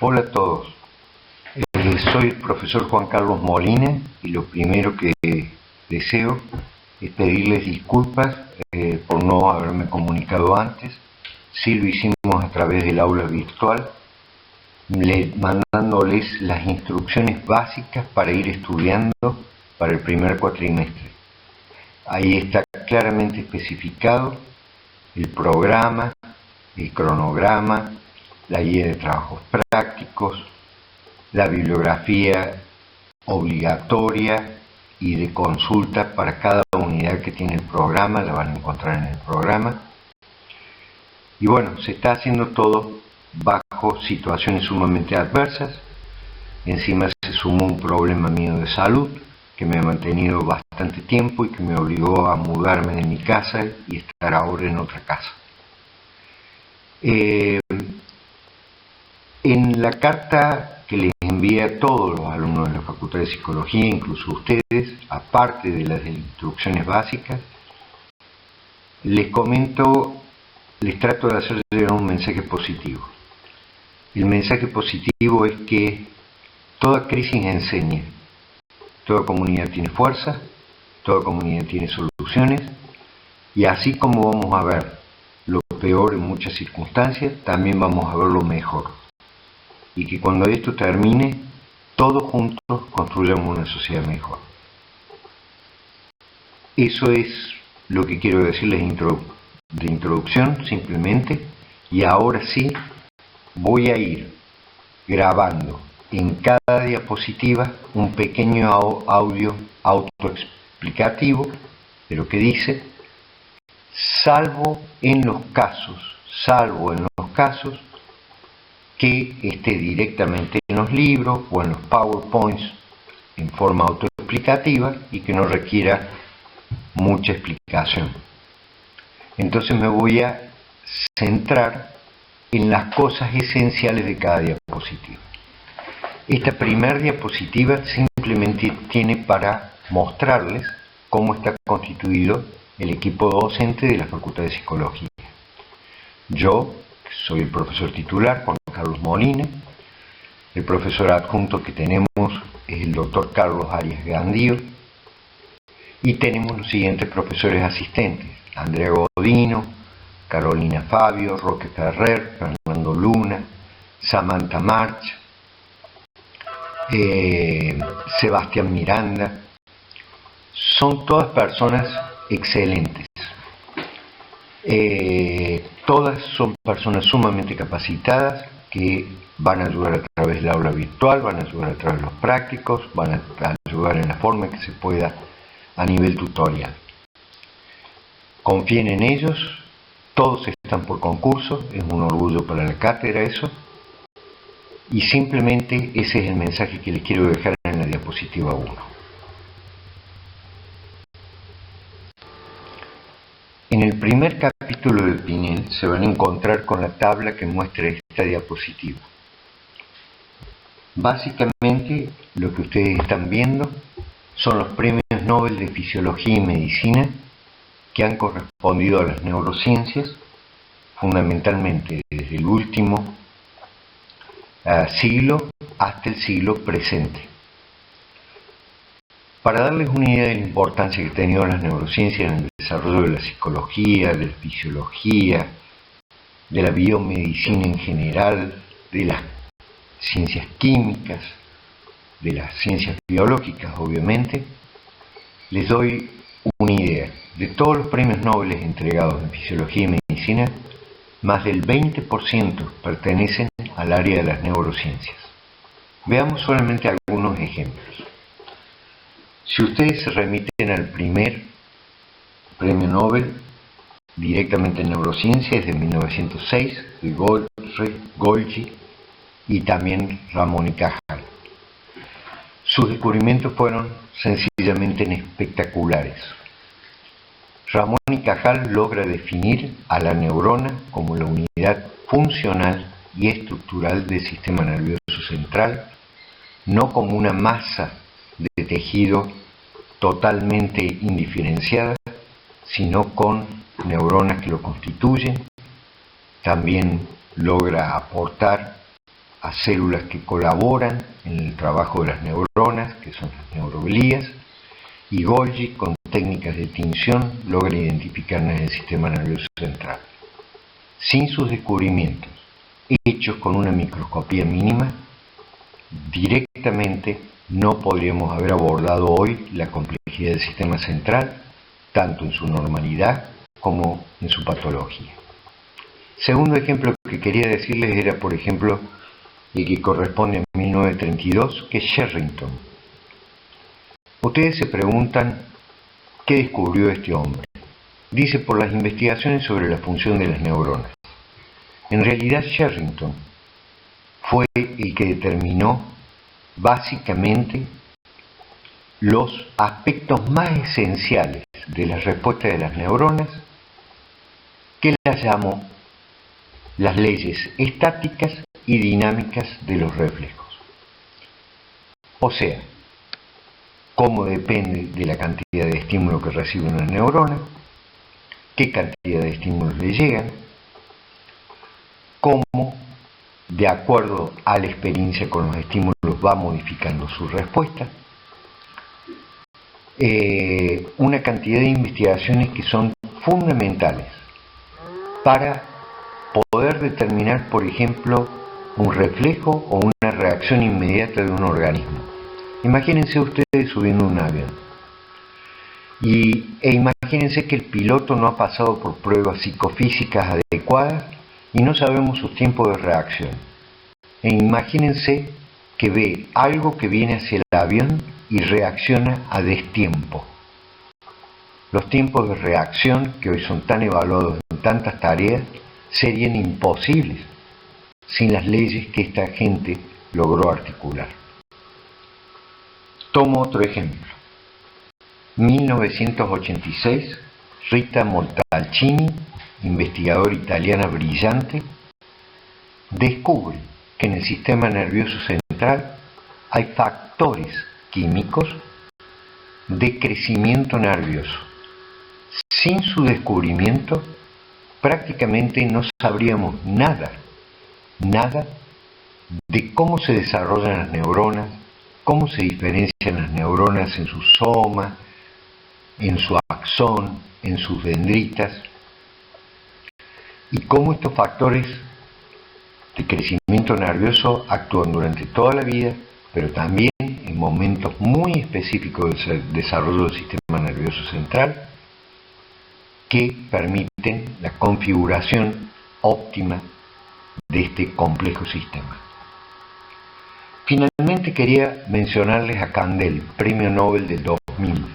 Hola a todos, soy el profesor Juan Carlos Molina y lo primero que deseo es pedirles disculpas por no haberme comunicado antes. Sí lo hicimos a través del aula virtual, mandándoles las instrucciones básicas para ir estudiando para el primer cuatrimestre. Ahí está claramente especificado el programa, el cronograma, la guía de trabajos prácticos, la bibliografía obligatoria y de consulta para cada unidad que tiene el programa, la van a encontrar en el programa. Y bueno, se está haciendo todo bajo situaciones sumamente adversas. Encima se sumó un problema mío de salud que me ha mantenido bastante tiempo y que me obligó a mudarme de mi casa y estar ahora en otra casa. En la carta que les envié a todos los alumnos de la Facultad de Psicología, incluso ustedes, aparte de las instrucciones básicas, les trato de hacer llegar un mensaje positivo. El mensaje positivo es que toda crisis enseña, toda comunidad tiene fuerza, toda comunidad tiene soluciones, y así como vamos a ver lo peor en muchas circunstancias, también vamos a ver lo mejor. Y que cuando esto termine, todos juntos construyamos una sociedad mejor. Eso es lo que quiero decirles de introducción, simplemente. Y ahora sí, voy a ir grabando en cada diapositiva un pequeño audio autoexplicativo de lo que dice, salvo en los casos que esté directamente en los libros o en los PowerPoints en forma autoexplicativa y que no requiera mucha explicación. Entonces me voy a centrar en las cosas esenciales de cada diapositiva. Esta primera diapositiva simplemente tiene para mostrarles cómo está constituido el equipo docente de la Facultad de Psicología. Yo soy el profesor titular, Juan Carlos Molina. El profesor adjunto que tenemos es el doctor Carlos Arias Gandío. Y tenemos los siguientes profesores asistentes: Andrea Godino, Carolina Fabio, Roque Ferrer, Fernando Luna, Samantha March, Sebastián Miranda. Son todas personas excelentes. Todas son personas sumamente capacitadas que van a ayudar a través del aula virtual, van a ayudar a través de los prácticos, van a ayudar en la forma que se pueda a nivel tutorial. Confíen en ellos, todos están por concurso, es un orgullo para la cátedra eso, y simplemente ese es el mensaje que les quiero dejar en la diapositiva 1. En el primer capítulo del Pinel se van a encontrar con la tabla que muestra esta diapositiva. Básicamente lo que ustedes están viendo son los premios Nobel de Fisiología y Medicina que han correspondido a las neurociencias, fundamentalmente desde el último siglo hasta el siglo presente. Para darles una idea de la importancia que han tenido las neurociencias en el desarrollo de la psicología, de la fisiología, de la biomedicina en general, de las ciencias químicas, de las ciencias biológicas, obviamente, les doy una idea. De todos los premios Nobel entregados en fisiología y medicina, más del 20% pertenecen al área de las neurociencias. Veamos solamente algunos ejemplos. Si ustedes se remiten al primer premio Nobel directamente en neurociencia, es de 1906, de Golgi y también Ramón y Cajal. Sus descubrimientos fueron sencillamente espectaculares. Ramón y Cajal logra definir a la neurona como la unidad funcional y estructural del sistema nervioso central, no como una masa de tejido totalmente indiferenciada, sino con neuronas que lo constituyen. También logra aportar a células que colaboran en el trabajo de las neuronas, que son las neuroglías, y Golgi, con técnicas de tinción, logra identificarlas en el sistema nervioso central. Sin sus descubrimientos, hechos con una microscopía mínima, directamente no podríamos haber abordado hoy la complejidad del sistema central, tanto en su normalidad como en su patología. Segundo ejemplo que quería decirles era, por ejemplo, el que corresponde a 1932, que es Sherrington. Ustedes se preguntan, ¿qué descubrió este hombre? Dice, por las investigaciones sobre la función de las neuronas. En realidad, Sherrington fue el que determinó básicamente los aspectos más esenciales de la respuesta de las neuronas, que las llamo las leyes estáticas y dinámicas de los reflejos. O sea, cómo depende de la cantidad de estímulo que reciben las neuronas, qué cantidad de estímulos le llegan, cómo, de acuerdo a la experiencia con los estímulos, va modificando su respuesta. Una cantidad de investigaciones que son fundamentales para poder determinar, por ejemplo, un reflejo o una reacción inmediata de un organismo. Imagínense ustedes subiendo un avión e imagínense que el piloto no ha pasado por pruebas psicofísicas adecuadas y no sabemos sus tiempos de reacción. E imagínense que ve algo que viene hacia el avión y reacciona a destiempo. Los tiempos de reacción, que hoy son tan evaluados en tantas tareas, serían imposibles sin las leyes que esta gente logró articular. Tomo otro ejemplo. 1986, Rita Montalcini, investigadora italiana brillante, descubre que en el sistema nervioso central hay factores químicos de crecimiento nervioso. Sin su descubrimiento, prácticamente no sabríamos nada de cómo se desarrollan las neuronas, cómo se diferencian las neuronas en su soma, en su axón, en sus dendritas, y cómo estos factores de crecimiento nervioso actúan durante toda la vida, pero también en momentos muy específicos del desarrollo del sistema nervioso central, que permiten la configuración óptima de este complejo sistema. Finalmente quería mencionarles a Kandel, Premio Nobel del 2000.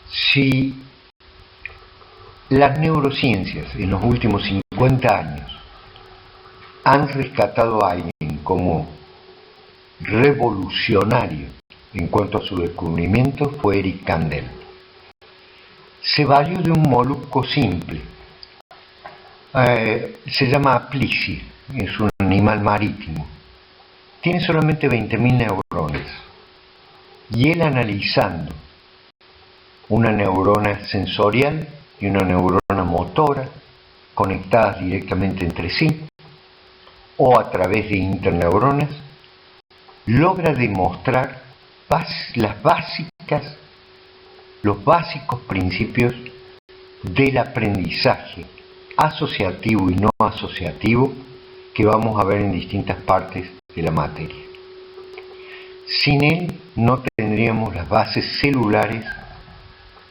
Si las neurociencias en los últimos 50 años han rescatado a alguien como revolucionario en cuanto a su descubrimiento, fue Eric Kandel. Se valió de un molusco simple, se llama Aplysia, es un animal marítimo, tiene solamente 20.000 neuronas, y él, analizando una neurona sensorial y una neurona motora conectadas directamente entre sí o a través de interneuronas, logra demostrar los básicos principios del aprendizaje asociativo y no asociativo que vamos a ver en distintas partes de la materia. Sin él no tendríamos las bases celulares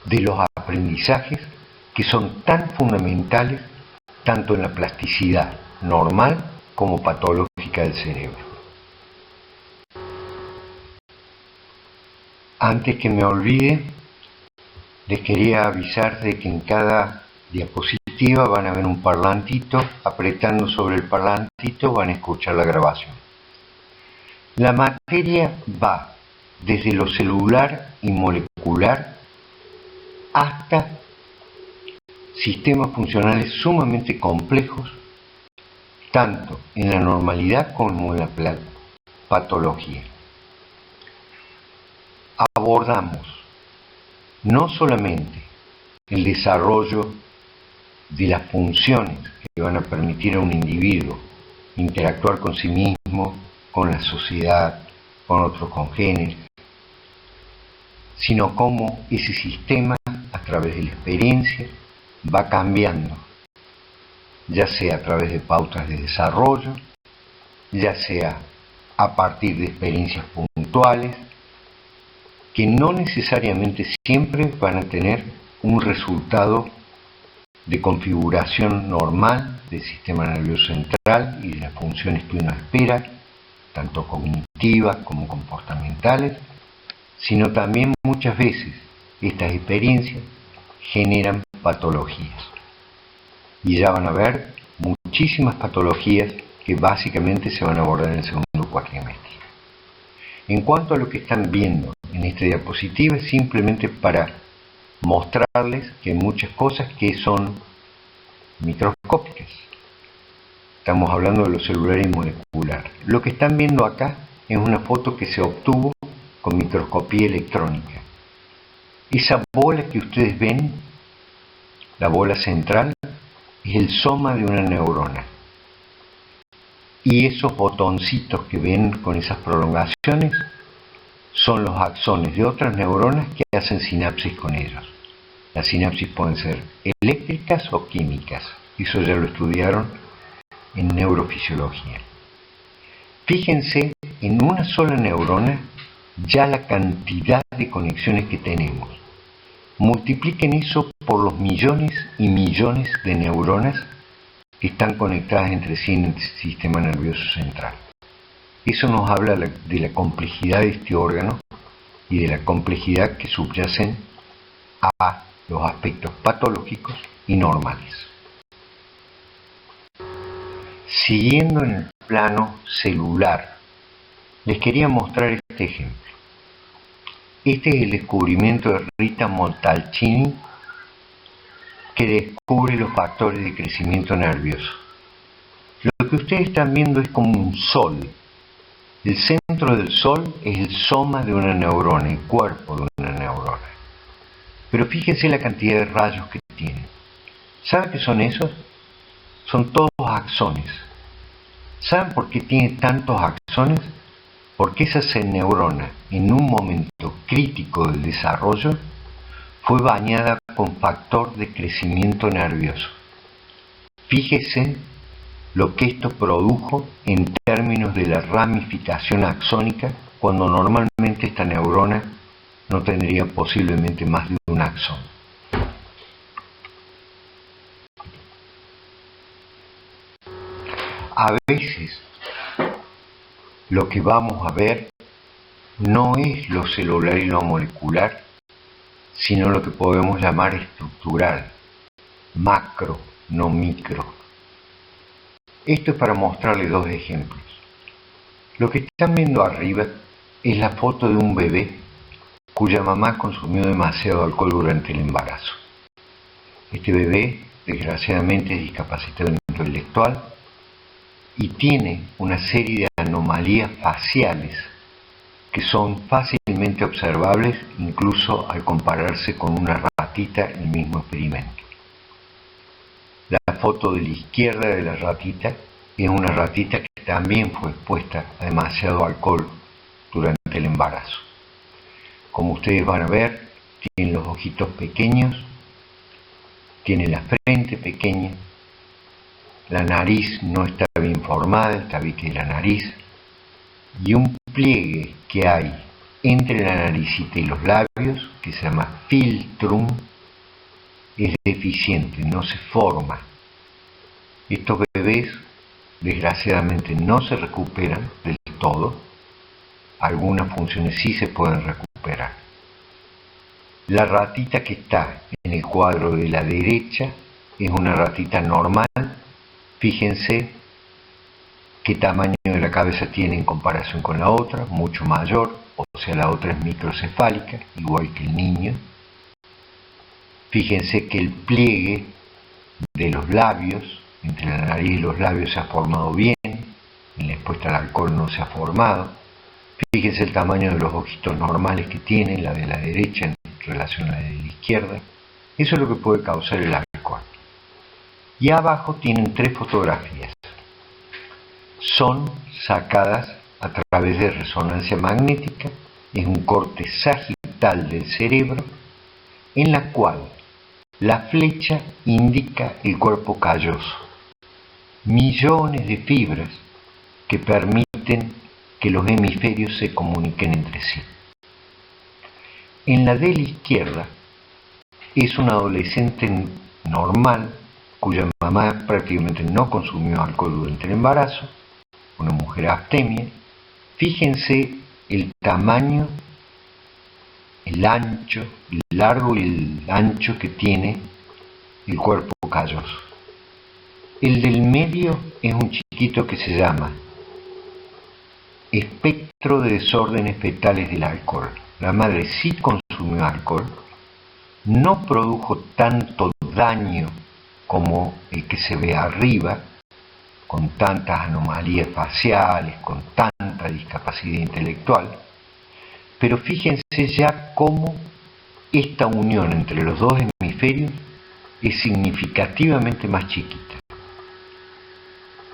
de los aprendizajes que son tan fundamentales tanto en la plasticidad normal como patológica del cerebro. Antes que me olvide, les quería avisar de que en cada diapositiva van a ver un parlantito. Apretando sobre el parlantito van a escuchar la grabación. La materia va desde lo celular y molecular hasta sistemas funcionales sumamente complejos, tanto en la normalidad como en la patología. Abordamos no solamente el desarrollo de las funciones que van a permitir a un individuo interactuar con sí mismo, con la sociedad, con otros congéneres, sino cómo ese sistema, a través de la experiencia, va cambiando, ya sea a través de pautas de desarrollo, ya sea a partir de experiencias puntuales, que no necesariamente siempre van a tener un resultado de configuración normal del sistema nervioso central y de las funciones que uno espera, tanto cognitivas como comportamentales, sino también muchas veces estas experiencias generan patologías. Y ya van a ver muchísimas patologías que básicamente se van a abordar en el segundo cuatrimestre. En cuanto a lo que están viendo en esta diapositiva, es simplemente para mostrarles que hay muchas cosas que son microscópicas. Estamos hablando de lo celular y molecular. Lo que están viendo acá es una foto que se obtuvo con microscopía electrónica. Esa bola que ustedes ven, la bola central, es el soma de una neurona. Y esos botoncitos que ven con esas prolongaciones son los axones de otras neuronas que hacen sinapsis con ellos. Las sinapsis pueden ser eléctricas o químicas. Eso ya lo estudiaron en neurofisiología. Fíjense en una sola neurona ya la cantidad de conexiones que tenemos. Multipliquen eso por los millones y millones de neuronas que están conectadas entre sí en el sistema nervioso central. Eso nos habla de la complejidad de este órgano y de la complejidad que subyacen a los aspectos patológicos y normales. Siguiendo en el plano celular, les quería mostrar este ejemplo. Este es el descubrimiento de Rita Montalcini, que descubre los factores de crecimiento nervioso. Lo que ustedes están viendo es como un sol. El centro del sol es el soma de una neurona, el cuerpo de una neurona. Pero fíjense la cantidad de rayos que tiene. ¿Saben qué son esos? Son todos axones. ¿Saben por qué tiene tantos axones? Porque esa neurona, en un momento crítico del desarrollo, fue bañada con factor de crecimiento nervioso. Fíjese lo que esto produjo en términos de la ramificación axónica, cuando normalmente esta neurona no tendría posiblemente más de un axón. A veces lo que vamos a ver no es lo celular y lo molecular, sino lo que podemos llamar estructural, macro, no micro. Esto es para mostrarles dos ejemplos. Lo que están viendo arriba es la foto de un bebé cuya mamá consumió demasiado alcohol durante el embarazo. Este bebé, desgraciadamente, es discapacitado intelectual y tiene una serie de anomalías faciales que son fácilmente observables incluso al compararse con una ratita en el mismo experimento. La foto de la izquierda de la ratita es una ratita que también fue expuesta a demasiado alcohol durante el embarazo. Como ustedes van a ver, tiene los ojitos pequeños, tiene la frente pequeña, la nariz no está bien formada, el tabique de la nariz, y un pliegue que hay entre la naricita y los labios, que se llama filtrum, es deficiente, no se forma. Estos bebés, desgraciadamente, no se recuperan del todo. Algunas funciones sí se pueden recuperar. La ratita que está en el cuadro de la derecha es una ratita normal. Fíjense qué tamaño de la cabeza tiene en comparación con la otra, mucho mayor, o sea, la otra es microcefálica, igual que el niño. Fíjense que el pliegue de los labios, entre la nariz y los labios, se ha formado bien, en la expuesta al alcohol no se ha formado. Fíjense el tamaño de los ojitos normales que tiene, la de la derecha en relación a la de la izquierda. Eso es lo que puede causar el alcohol. Y abajo tienen tres fotografías. son sacadas a través de resonancia magnética. Es un corte sagital del cerebro en la cual la flecha indica el cuerpo calloso. Millones de fibras que permiten que los hemisferios se comuniquen entre sí. En la de la izquierda es una adolescente normal cuya mamá prácticamente no consumió alcohol durante el embarazo, una mujer abstemia. Fíjense el tamaño, el ancho, el largo y el ancho que tiene el cuerpo calloso. El del medio es un chiquito que se llama espectro de desórdenes fetales del alcohol. La madre sí consumió alcohol, no produjo tanto daño como el que se ve arriba, con tantas anomalías faciales, con tanta discapacidad intelectual, pero fíjense ya cómo esta unión entre los dos hemisferios es significativamente más chiquita.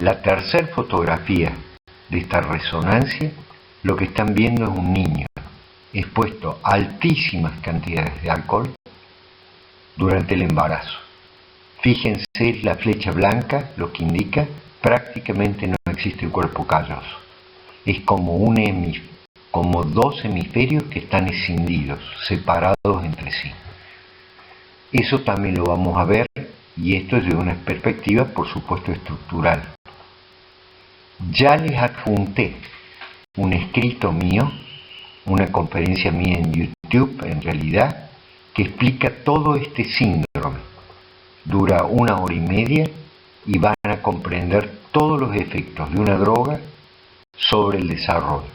La tercera fotografía de esta resonancia, lo que están viendo es un niño expuesto a altísimas cantidades de alcohol durante el embarazo. Fíjense la flecha blanca, lo que indica prácticamente no existe el cuerpo calloso. Es como como dos hemisferios que están escindidos, separados entre sí. Eso también lo vamos a ver, y esto es de una perspectiva, por supuesto, estructural. Ya les adjunté un escrito mío, una conferencia mía en YouTube, en realidad, que explica todo este síndrome. Dura 1 hora y media y van a comprender todos los efectos de una droga sobre el desarrollo.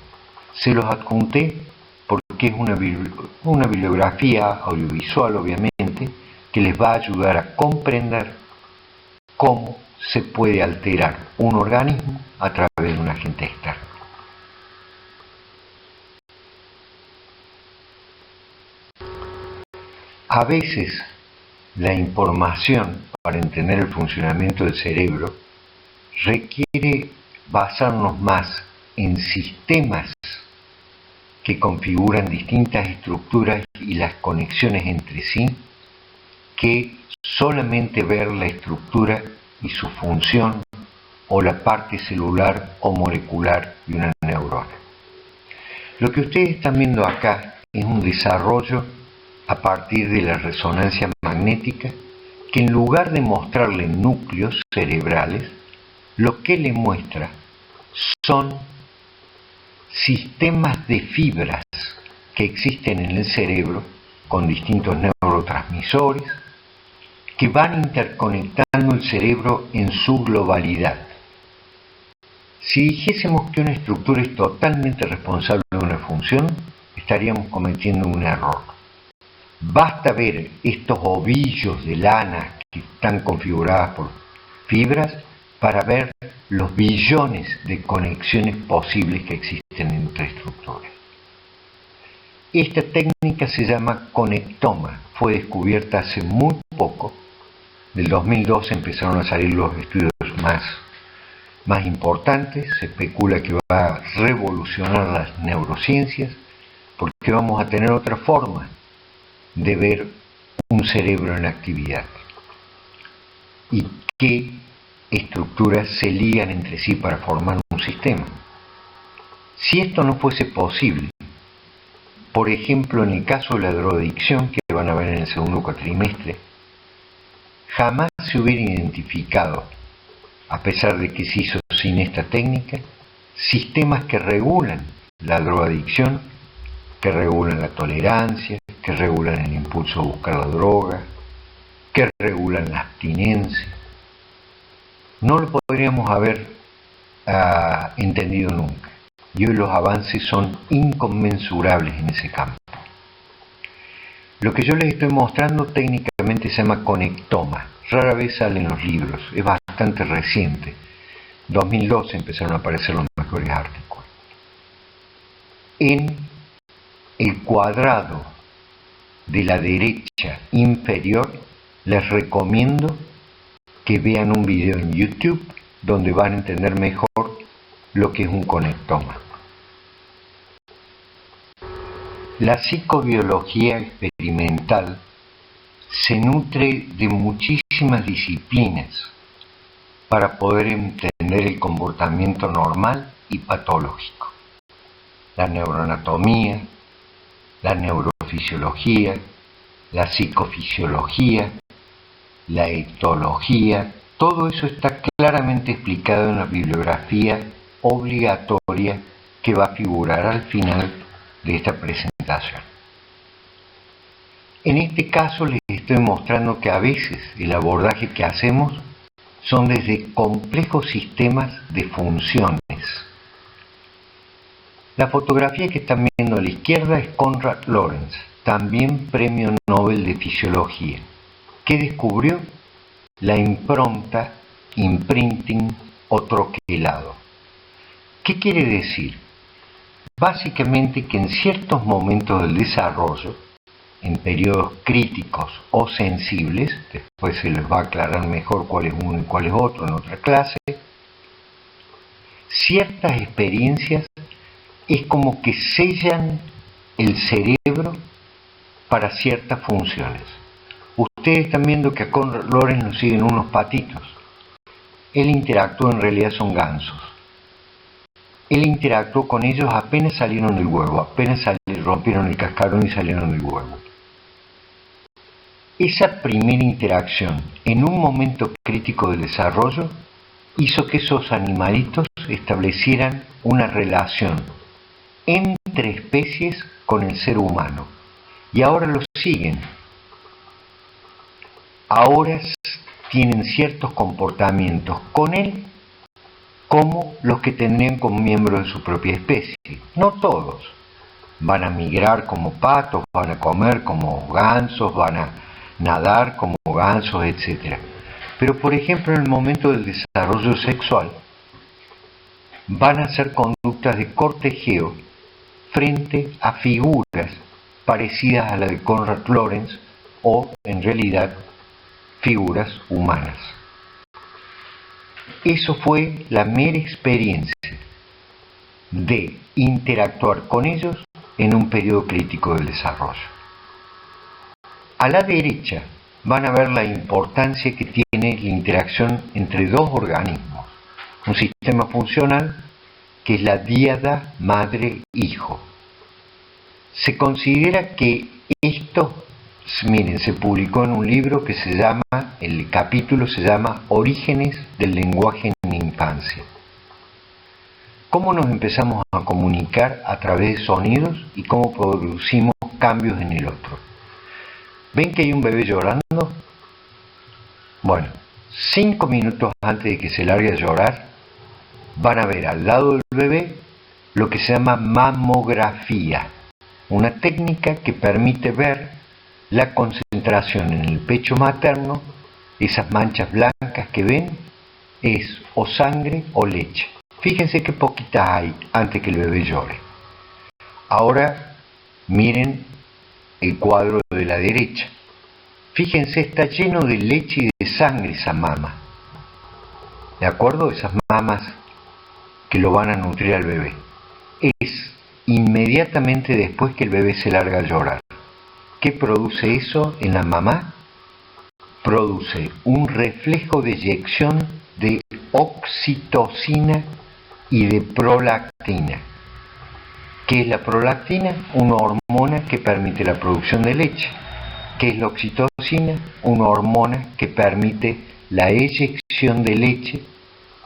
Se los adjunté porque es una bibliografía audiovisual, obviamente, que les va a ayudar a comprender cómo se puede alterar un organismo a través de un agente externo. A veces la información para entender el funcionamiento del cerebro requiere basarnos más en sistemas que configuran distintas estructuras y las conexiones entre sí, que solamente ver la estructura y su función o la parte celular o molecular de una neurona. Lo que ustedes están viendo acá es un desarrollo a partir de la resonancia magnética que, en lugar de mostrarle núcleos cerebrales, lo que le muestra son sistemas de fibras que existen en el cerebro con distintos neurotransmisores que van interconectando el cerebro en su globalidad. Si dijésemos que una estructura es totalmente responsable de una función, estaríamos cometiendo un error. Basta ver estos ovillos de lana que están configuradas por fibras para ver los billones de conexiones posibles que existen entre estructuras. Esta técnica se llama conectoma, fue descubierta hace muy poco. Del 2012 empezaron a salir los estudios más importantes. Se especula que va a revolucionar las neurociencias porque vamos a tener otra forma de ver un cerebro en actividad y qué estructuras se ligan entre sí para formar un sistema. Si esto no fuese posible, por ejemplo en el caso de la drogadicción, que van a ver en el segundo cuatrimestre, jamás se hubiera identificado, a pesar de que se hizo sin esta técnica, sistemas que regulan la drogadicción, que regulan la tolerancia, que regulan el impulso a buscar la droga, que regulan la abstinencia. No lo podríamos haber entendido nunca, y hoy los avances son inconmensurables en ese campo. Lo que yo les estoy mostrando técnicamente se llama conectoma. Rara vez sale en los libros, es bastante reciente. 2012 empezaron a aparecer los mejores artículos. En el cuadrado de la derecha inferior les recomiendo que vean un video en YouTube donde van a entender mejor lo que es un conectoma. La psicobiología experimental se nutre de muchísimas disciplinas para poder entender el comportamiento normal y patológico. La neuroanatomía, la neurofisiología, la psicofisiología, la etología, todo eso está claramente explicado en la bibliografía obligatoria que va a figurar al final de esta presentación. En este caso les estoy mostrando que a veces el abordaje que hacemos son desde complejos sistemas de funciones. La fotografía que están viendo a la izquierda es Konrad Lorenz, también premio Nobel de Fisiología, que descubrió la impronta, imprinting o troquelado. ¿Qué quiere decir? Básicamente que en ciertos momentos del desarrollo, en periodos críticos o sensibles, después se les va a aclarar mejor cuál es uno y cuál es otro en otra clase, ciertas experiencias es como que sellan el cerebro para ciertas funciones. Ustedes están viendo que a Konrad Lorenz lo siguen unos patitos. Él interactuó, en realidad son gansos. Él interactuó con ellos apenas salieron del huevo, apenas rompieron el cascarón y salieron del huevo. Esa primera interacción en un momento crítico del desarrollo hizo que esos animalitos establecieran una relación entre especies con el ser humano. Y ahora lo siguen. Ahora tienen ciertos comportamientos con él como los que tendrían como miembros de su propia especie. No todos. Van a migrar como patos, van a comer como gansos, van a nadar como gansos, etc. Pero por ejemplo en el momento del desarrollo sexual van a hacer conductas de cortejeo frente a figuras parecidas a la de Konrad Lorenz o en realidad figuras humanas. Eso fue la mera experiencia de interactuar con ellos en un periodo crítico del desarrollo. A la derecha van a ver la importancia que tiene la interacción entre dos organismos, un sistema funcional que es la díada madre-hijo. Se considera que esto, miren, se publicó en un libro que se llama, el capítulo se llama Orígenes del lenguaje en la infancia. ¿Cómo nos empezamos a comunicar a través de sonidos y cómo producimos cambios en el otro? ¿Ven que hay un bebé llorando? Bueno, 5 minutos antes de que se largue a llorar, van a ver al lado del bebé lo que se llama mamografía, una técnica que permite ver la concentración en el pecho materno. Esas manchas blancas que ven es o sangre o leche. Fíjense qué poquitas hay antes que el bebé llore. Ahora miren el cuadro de la derecha. Fíjense, está lleno de leche y de sangre esa mama. ¿De acuerdo? Esas mamas que lo van a nutrir al bebé. Es inmediatamente después que el bebé se larga a llorar. ¿Qué produce eso en la mamá? Produce un reflejo de eyección de oxitocina y de prolactina. ¿Qué es la prolactina? Una hormona que permite la producción de leche. ¿Qué es la oxitocina? Una hormona que permite la eyección de leche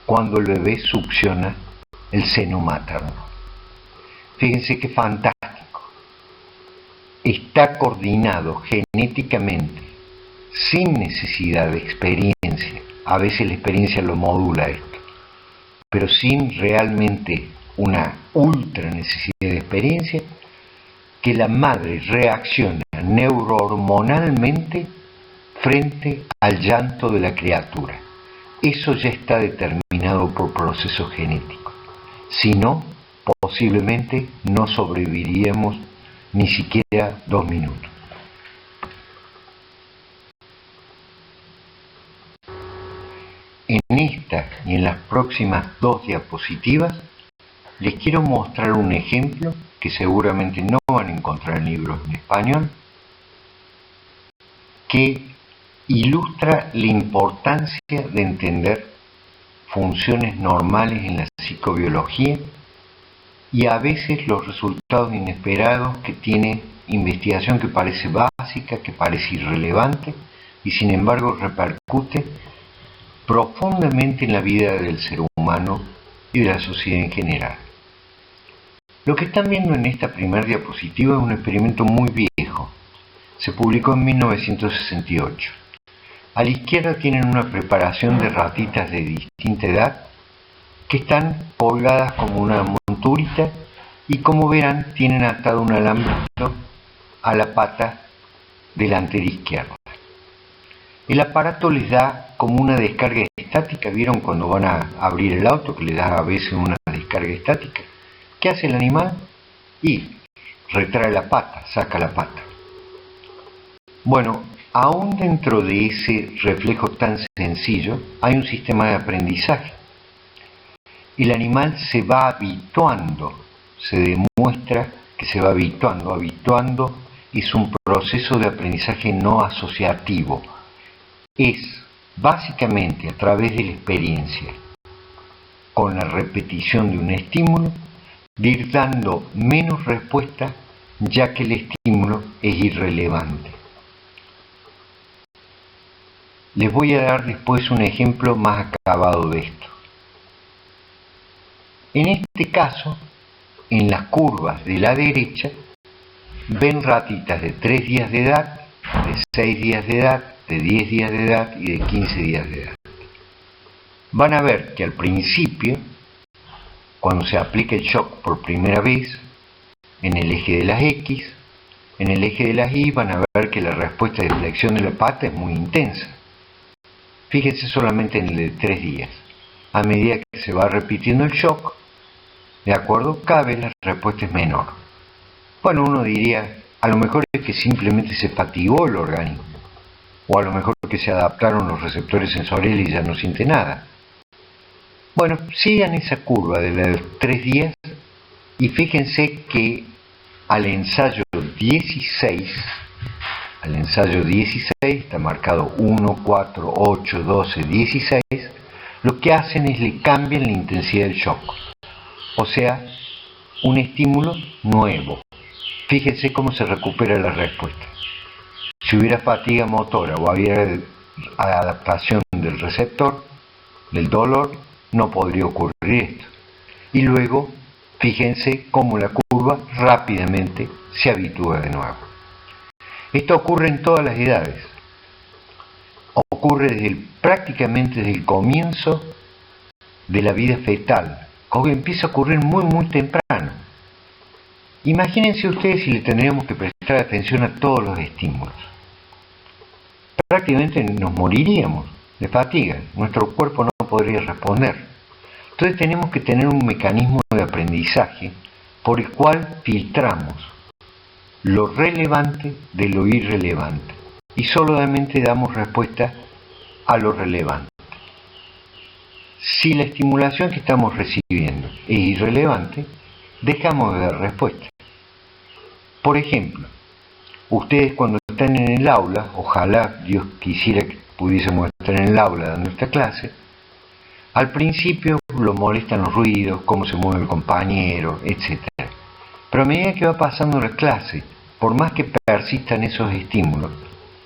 cuando el bebé succiona el seno materno. Fíjense qué fantástico. Está coordinado genéticamente, sin necesidad de experiencia. A veces la experiencia lo modula esto, pero sin realmente una ultra necesidad de experiencia, que la madre reacciona neurohormonalmente frente al llanto de la criatura. Eso ya está determinado por procesos genéticos. Si no, posiblemente no sobreviviríamos ni siquiera 2 minutos. En esta y en las próximas 2 diapositivas les quiero mostrar un ejemplo que seguramente no van a encontrar en libros en español, que ilustra la importancia de entender funciones normales en la psicobiología y a veces los resultados inesperados que tiene investigación que parece básica, que parece irrelevante y sin embargo repercute profundamente en la vida del ser humano y de la sociedad en general. Lo que están viendo en esta primera diapositiva es un experimento muy viejo. Se publicó en 1968. A la izquierda tienen una preparación de ratitas de distinta edad que están colgadas como una monturita y como verán tienen atado un alambrito a la pata delantera izquierda. El aparato les da como una descarga estática. ¿Vieron cuando van a abrir el auto que les da a veces una descarga estática? ¿Qué hace el animal? Y retrae la pata, saca la pata. Bueno, aún dentro de ese reflejo tan sencillo hay un sistema de aprendizaje. El animal se va habituando, se demuestra que se va habituando. Habituando es un proceso de aprendizaje no asociativo. Es básicamente a través de la experiencia, con la repetición de un estímulo, de ir dando menos respuesta ya que el estímulo es irrelevante. Les voy a dar después un ejemplo más acabado de esto. En este caso, en las curvas de la derecha, ven ratitas de 3 días de edad, de 6 días de edad, de 10 días de edad y de 15 días de edad. Van a ver que al principio, cuando se aplica el shock por primera vez, en el eje de las X, en el eje de las Y van a ver que la respuesta de flexión de la pata es muy intensa. Fíjense solamente en el de 3 días. A medida que se va repitiendo el shock, de acuerdo, cada vez la respuesta es menor. Bueno, uno diría, a lo mejor es que simplemente se fatigó el organismo, o a lo mejor que se adaptaron los receptores sensoriales y ya no siente nada. Bueno, sigan esa curva de los 3 días y fíjense que al ensayo 16, está marcado 1, 4, 8, 12, 16, lo que hacen es le cambian la intensidad del shock. O sea, un estímulo nuevo. Fíjense cómo se recupera la respuesta. Si hubiera fatiga motora o hubiera adaptación del receptor, del dolor, no podría ocurrir esto. Y luego, fíjense cómo la curva rápidamente se habitúa de nuevo. Esto ocurre en todas las edades. Ocurre prácticamente desde el comienzo de la vida fetal. Empieza a ocurrir muy temprano. Imagínense ustedes si le tendríamos que prestar atención a todos los estímulos. Prácticamente nos moriríamos de fatiga. Nuestro cuerpo no podría responder. Entonces tenemos que tener un mecanismo de aprendizaje por el cual filtramos lo relevante de lo irrelevante y solamente damos respuesta a lo relevante. Si la estimulación que estamos recibiendo es irrelevante, dejamos de dar respuesta. Por ejemplo, ustedes cuando están en el aula, ojalá Dios quisiera que pudiésemos estar en el aula dando esta clase, al principio lo molestan los ruidos, cómo se mueve el compañero, etc. Pero a medida que va pasando la clase, por más que persistan esos estímulos,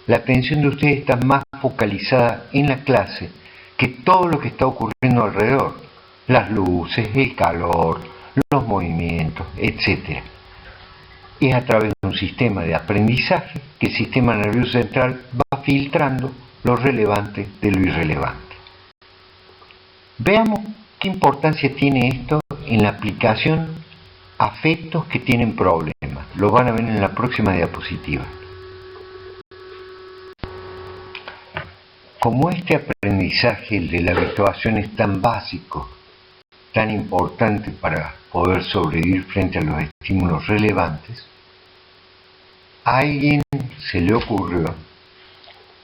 la atención de ustedes está más focalizada en la clase que todo lo que está ocurriendo alrededor, las luces, el calor, los movimientos, etc. Es a través de un sistema de aprendizaje que el sistema nervioso central va filtrando lo relevante de lo irrelevante. Veamos qué importancia tiene esto en la aplicación a fetos que tienen problemas. Lo van a ver en la próxima diapositiva. Como este aprendizaje, el de la habituación, es tan básico, tan importante para poder sobrevivir frente a los estímulos relevantes, a alguien se le ocurrió,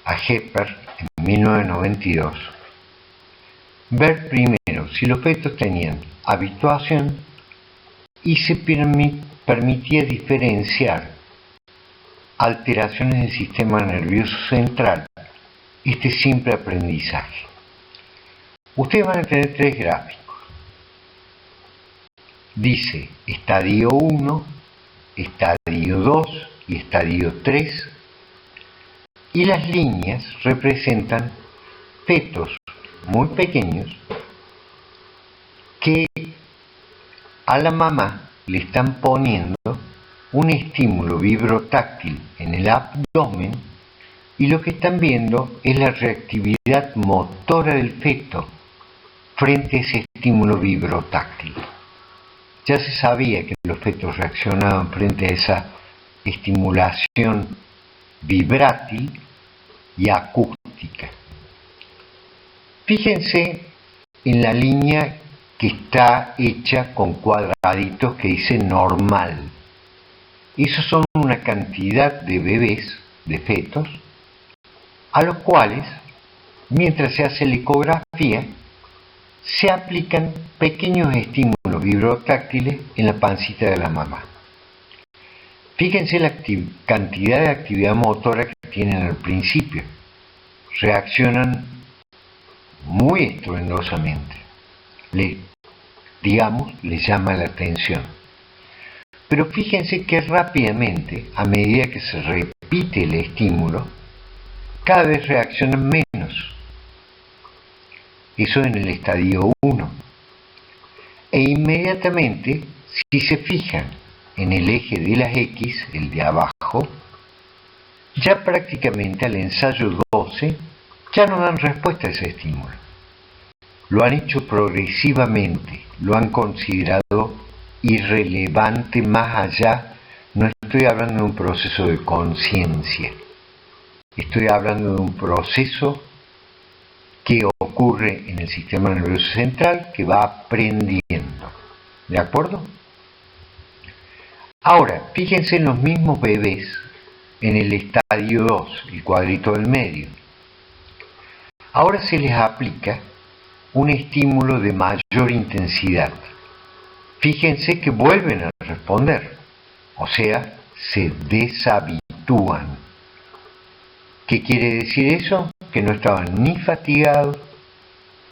a Hepper, en 1992, ver primero si los fetos tenían habituación y se permitía diferenciar alteraciones del sistema nervioso central, este simple aprendizaje. Ustedes van a tener 3 gráficos. Dice estadio 1, estadio 2 y estadio 3, y las líneas representan fetos muy pequeños que a la mamá le están poniendo un estímulo vibrotáctil en el abdomen, y lo que están viendo es la reactividad motora del feto frente a ese estímulo vibrotáctil. Ya se sabía que los fetos reaccionaban frente a esa estimulación vibrátil y acústica. Fíjense en la línea que está hecha con cuadraditos que dice normal. Esos son una cantidad de bebés, de fetos, a los cuales, mientras se hace la ecografía, se aplican pequeños estímulos vibrotáctiles en la pancita de la mamá. Fíjense la cantidad de actividad motora que tienen al principio. Reaccionan muy estruendosamente. Les llama la atención. Pero fíjense que rápidamente, a medida que se repite el estímulo, cada vez reaccionan menos. Eso en el estadio 1. E inmediatamente, si se fijan en el eje de las X, el de abajo, ya prácticamente al ensayo 12 ya no dan respuesta a ese estímulo. Lo han hecho progresivamente, lo han considerado irrelevante más allá. No estoy hablando de un proceso de conciencia, estoy hablando de un proceso que ocurre en el sistema nervioso central, que va aprendiendo. ¿De acuerdo? Ahora, fíjense en los mismos bebés en el estadio 2, el cuadrito del medio. Ahora se les aplica un estímulo de mayor intensidad. Fíjense que vuelven a responder, o sea, se deshabitúan. ¿Qué quiere decir eso? Que no estaban ni fatigados,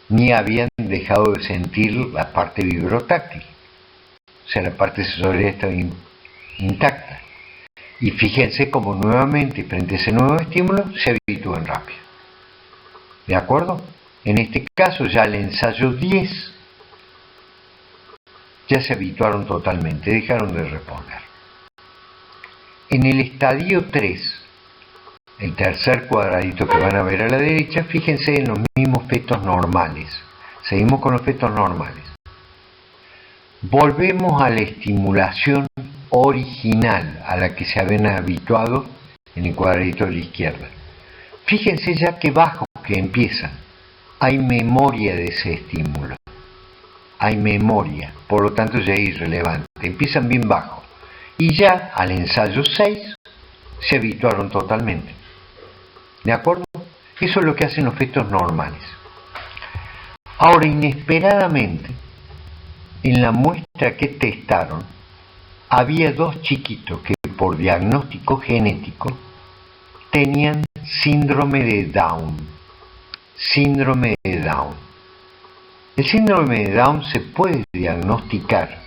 ni habían dejado de sentir la parte vibrotáctil. O sea, la parte sensorial estaba intacta. Y fíjense cómo nuevamente, frente a ese nuevo estímulo, se habitúan rápido. ¿De acuerdo? En este caso, ya el ensayo 10, ya se habituaron totalmente, dejaron de responder. En el estadio 3, el tercer cuadradito que van a ver a la derecha, fíjense en los mismos fetos normales. Seguimos con los fetos normales. Volvemos a la estimulación original a la que se habían habituado en el cuadradito de la izquierda. Fíjense ya que bajo que empiezan, hay memoria de ese estímulo. Hay memoria, por lo tanto ya es irrelevante. Empiezan bien bajo. Y ya al ensayo 6 se habituaron totalmente. ¿De acuerdo? Eso es lo que hacen los fetos normales. Ahora, inesperadamente, en la muestra que testaron, había 2 chiquitos que por diagnóstico genético tenían síndrome de Down. Síndrome de Down. El síndrome de Down se puede diagnosticar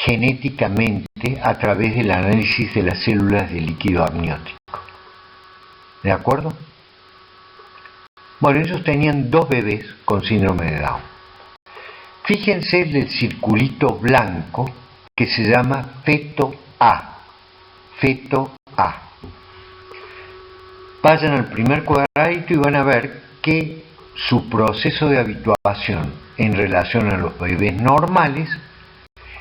genéticamente a través del análisis de las células de líquido amniótico. ¿De acuerdo? Bueno, ellos tenían 2 bebés con síndrome de Down. Fíjense el circulito blanco que se llama feto A. Feto A. Vayan al primer cuadradito y van a ver que su proceso de habituación en relación a los bebés normales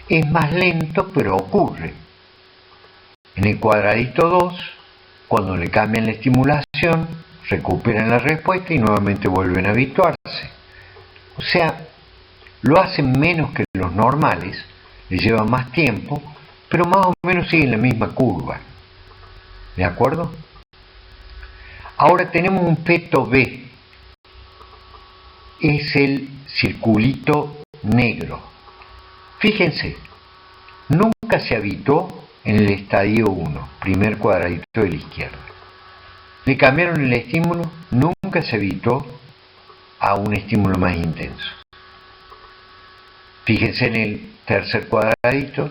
es más lento, pero ocurre. En el cuadradito 2, cuando le cambian la estimulación, recuperan la respuesta y nuevamente vuelven a habituarse. O sea, lo hacen menos que los normales, les lleva más tiempo, pero más o menos siguen la misma curva. ¿De acuerdo? Ahora tenemos un feto B. Es el circulito negro. Fíjense, nunca se habituó en el estadio 1, primer cuadradito de la izquierda. Le cambiaron el estímulo, nunca se habituó a un estímulo más intenso. Fíjense en el tercer cuadradito,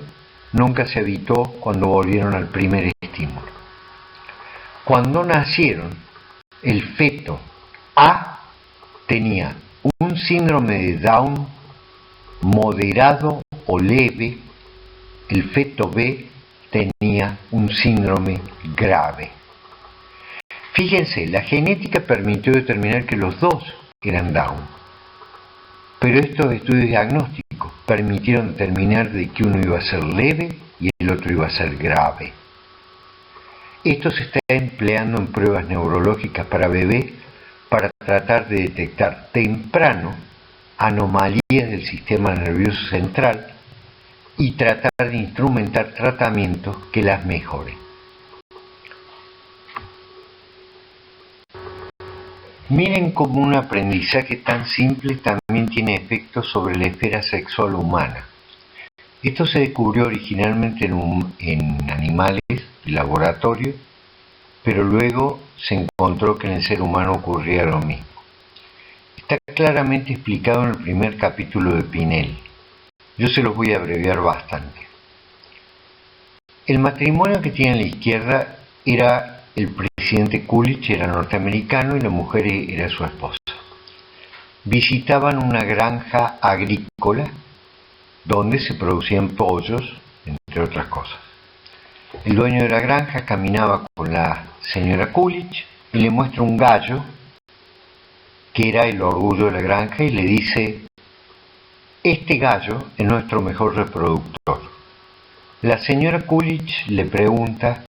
nunca se habituó cuando volvieron al primer estímulo. Cuando nacieron, el feto A tenía un síndrome de Down moderado o leve, el feto B tenía un síndrome grave. Fíjense, la genética permitió determinar que los dos eran Down, pero estos estudios diagnósticos permitieron determinar de que uno iba a ser leve y el otro iba a ser grave. Esto se está empleando en pruebas neurológicas para bebés para tratar de detectar temprano anomalías del sistema nervioso central y tratar de instrumentar tratamientos que las mejoren. Miren cómo un aprendizaje tan simple también tiene efectos sobre la esfera sexual humana. Esto se descubrió originalmente en animales de laboratorio, pero luego se encontró que en el ser humano ocurría lo mismo. Está claramente explicado en el primer capítulo de Pinel. Yo se los voy a abreviar bastante. El matrimonio que tiene a la izquierda era el presidente Coolidge, era norteamericano y la mujer era su esposa. Visitaban una granja agrícola donde se producían pollos, entre otras cosas. El dueño de la granja caminaba con la señora Coolidge y le muestra un gallo que era el orgullo de la granja y le dice: este gallo es nuestro mejor reproductor. La señora Coolidge le pregunta: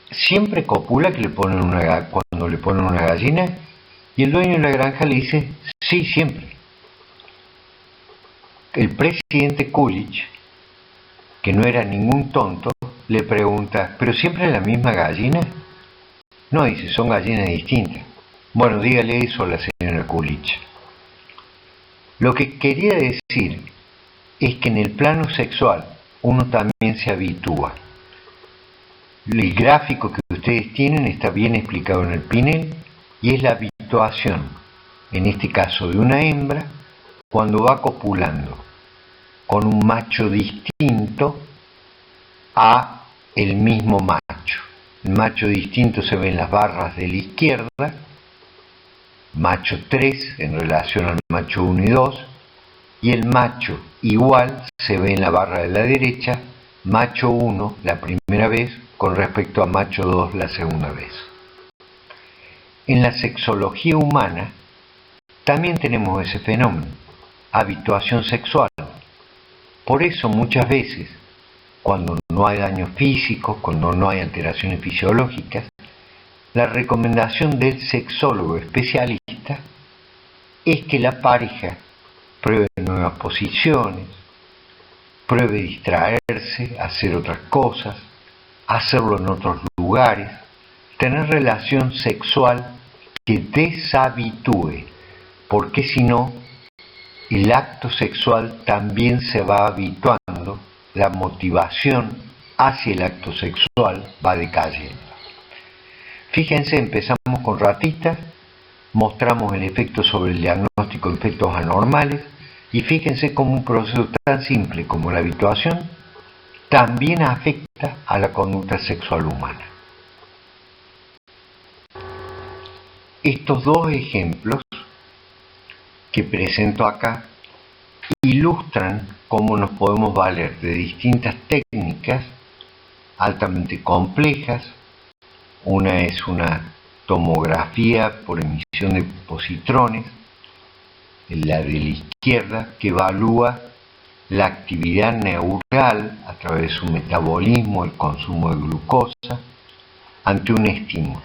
¿siempre copula cuando le ponen una gallina? Y el dueño de la granja le dice: sí, siempre. El presidente Coolidge, que no era ningún tonto, le pregunta: ¿pero siempre es la misma gallina? No, dice, son gallinas distintas. Bueno, dígale eso a la señora Coolidge. Lo que quería decir es que en el plano sexual uno también se habitúa. El gráfico que ustedes tienen está bien explicado en el Pinel y es la habituación, en este caso de una hembra, cuando va copulando con un macho distinto a el mismo macho. El macho distinto se ve en las barras de la izquierda, macho 3 en relación al macho 1 y 2, y el macho igual se ve en la barra de la derecha, macho 1 la primera vez con respecto a macho 2 la segunda vez. En la sexología humana también tenemos ese fenómeno, habituación sexual. Por eso muchas veces, cuando no hay daños físicos, cuando no hay alteraciones fisiológicas, la recomendación del sexólogo especialista es que la pareja pruebe nuevas posiciones, pruebe distraerse, hacer otras cosas, hacerlo en otros lugares, tener relación sexual que deshabitúe, porque si no, el acto sexual también se va habituando, la motivación hacia el acto sexual va decayendo. Fíjense, empezamos con ratitas, mostramos el efecto sobre el diagnóstico de efectos anormales y fíjense cómo un proceso tan simple como la habituación también afecta a la conducta sexual humana. Estos dos ejemplos que presento acá ilustran cómo nos podemos valer de distintas técnicas altamente complejas. Una es una tomografía por emisión de positrones, la de la izquierda, que evalúa la actividad neural a través de su metabolismo, el consumo de glucosa, ante un estímulo.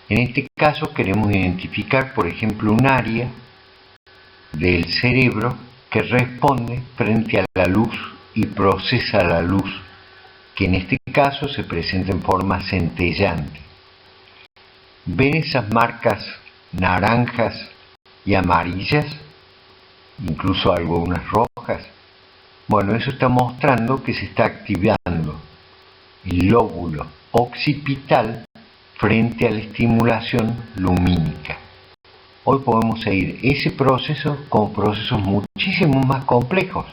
En este caso queremos identificar, por ejemplo, un área del cerebro que responde frente a la luz y procesa la luz, que en este caso se presenta en forma centellante. ¿Ven esas marcas naranjas y amarillas? Incluso algunas rojas. Bueno, eso está mostrando que se está activando el lóbulo occipital frente a la estimulación lumínica. Hoy podemos seguir ese proceso con procesos muchísimo más complejos,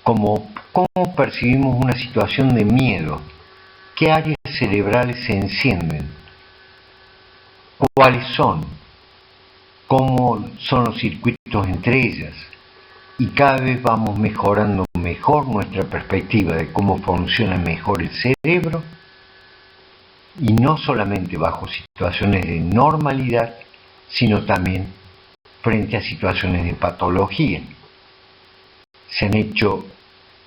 como cómo percibimos una situación de miedo, qué áreas cerebrales se encienden, cuáles son, cómo son los circuitos entre ellas, y cada vez vamos mejorando mejor nuestra perspectiva de cómo funciona mejor el cerebro, y no solamente bajo situaciones de normalidad, sino también frente a situaciones de patología. Se han hecho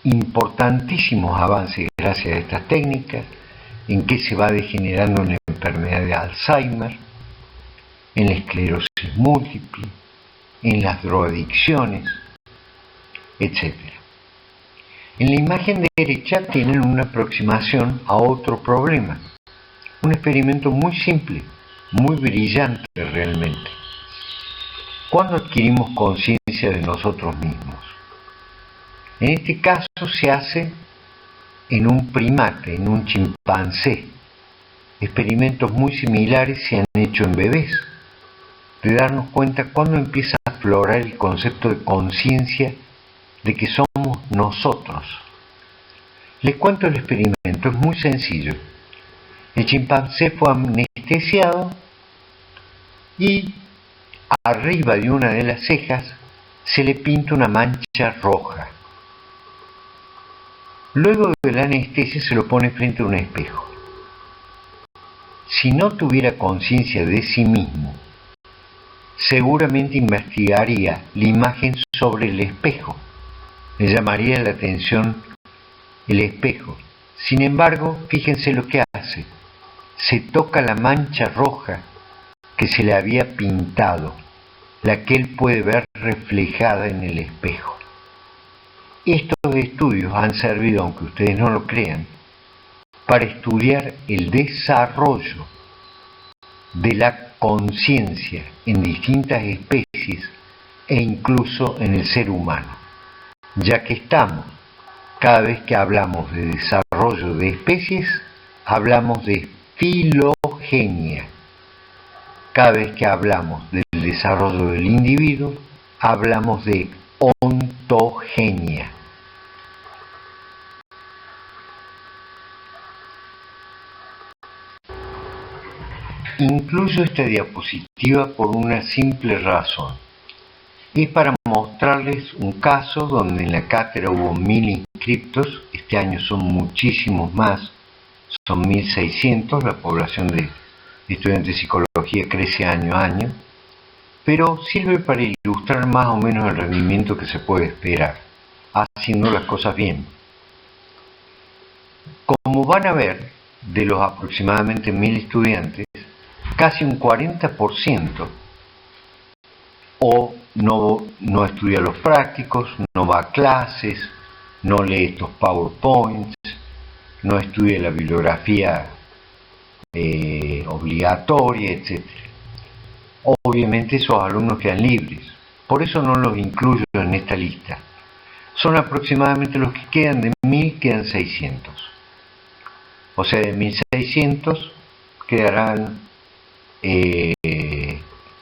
importantísimos avances gracias a estas técnicas, en que se va degenerando una enfermedad de Alzheimer, en la esclerosis múltiple, en las drogadicciones, etc. En la imagen derecha tienen una aproximación a otro problema, un experimento muy simple, muy brillante realmente. ¿Cuándo adquirimos conciencia de nosotros mismos? En este caso se hace en un primate, en un chimpancé. Experimentos muy similares se han hecho en bebés, de darnos cuenta cuándo empieza a aflorar el concepto de conciencia de que somos nosotros. Les cuento el experimento, es muy sencillo. El chimpancé fue anestesiado y arriba de una de las cejas se le pinta una mancha roja. Luego de la anestesia se lo pone frente a un espejo. Si no tuviera conciencia de sí mismo, seguramente investigaría la imagen sobre el espejo. Le llamaría la atención el espejo. Sin embargo, fíjense lo que hace. Se toca la mancha roja que se le había pintado, la que él puede ver reflejada en el espejo. Estos estudios han servido, aunque ustedes no lo crean, para estudiar el desarrollo de la conciencia en distintas especies e incluso en el ser humano, ya que estamos, cada vez que hablamos de desarrollo de especies, hablamos de filogenia. Cada vez que hablamos del desarrollo del individuo, hablamos de ontogenia. Incluyo esta diapositiva por una simple razón. Es para mostrarles un caso donde en la cátedra hubo 1000 inscriptos, este año son muchísimos más, son 1600, la población de estudiantes de psicología crece año a año, pero sirve para ilustrar más o menos el rendimiento que se puede esperar, haciendo las cosas bien. Como van a ver, de los aproximadamente 1000 estudiantes, casi un 40% o no estudia los prácticos, no va a clases, no lee estos PowerPoints, no estudia la bibliografía obligatoria, etc. Obviamente esos alumnos quedan libres, por eso no los incluyo en esta lista. Son aproximadamente los que quedan, de 1000 quedan 600. O sea, de 1600 quedarán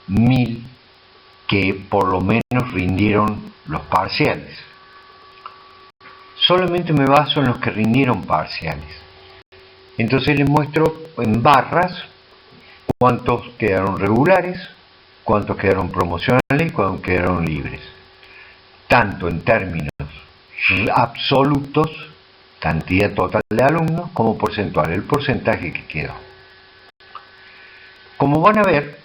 1000 que por lo menos rindieron los parciales. Solamente me baso en los que rindieron parciales. Entonces les muestro en barras cuántos quedaron regulares, cuántos quedaron promocionales y cuántos quedaron libres. Tanto en términos absolutos, cantidad total de alumnos, como porcentual, el porcentaje que quedó. Como van a ver,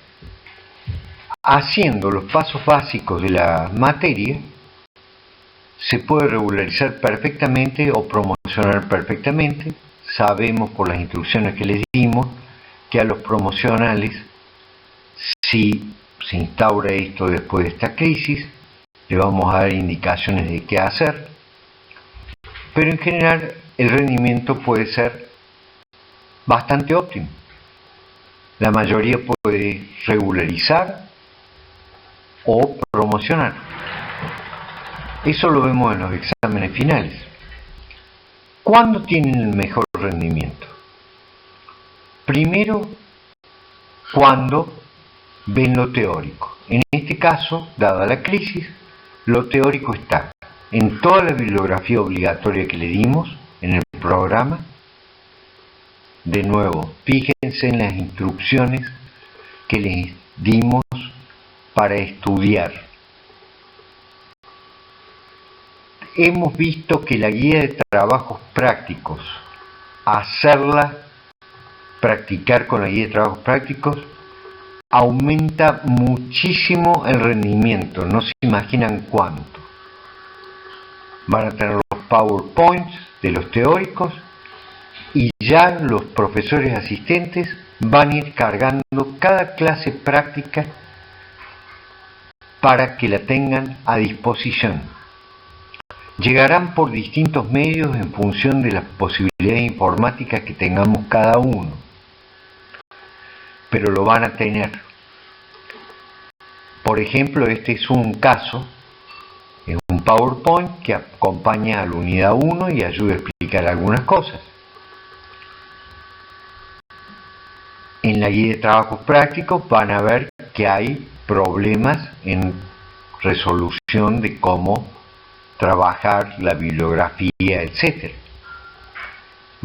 haciendo los pasos básicos de la materia, se puede regularizar perfectamente o promocionar perfectamente. Sabemos por las instrucciones que les dimos que a los promocionales, si se instaura esto después de esta crisis, le vamos a dar indicaciones de qué hacer, pero en general el rendimiento puede ser bastante óptimo. La mayoría puede regularizar o promocionar. Eso lo vemos en los exámenes finales. ¿Cuándo tienen el mejor rendimiento? Primero, cuando ven lo teórico. En este caso, dada la crisis, lo teórico está en toda la bibliografía obligatoria que le dimos en el programa. De nuevo, fíjense en las instrucciones que les dimos para estudiar. Hemos visto que la guía de trabajos prácticos, practicar con la guía de trabajos prácticos, aumenta muchísimo el rendimiento, no se imaginan cuánto. Van a tener los PowerPoints de los teóricos y ya los profesores asistentes van a ir cargando cada clase práctica para que la tengan a disposición. Llegarán por distintos medios en función de las posibilidades informáticas que tengamos cada uno, pero lo van a tener. Por ejemplo, este es un caso, es un PowerPoint que acompaña a la unidad 1 y ayuda a explicar algunas cosas. En la guía de trabajos prácticos van a ver que hay problemas en resolución de cómo trabajar la bibliografía, etc.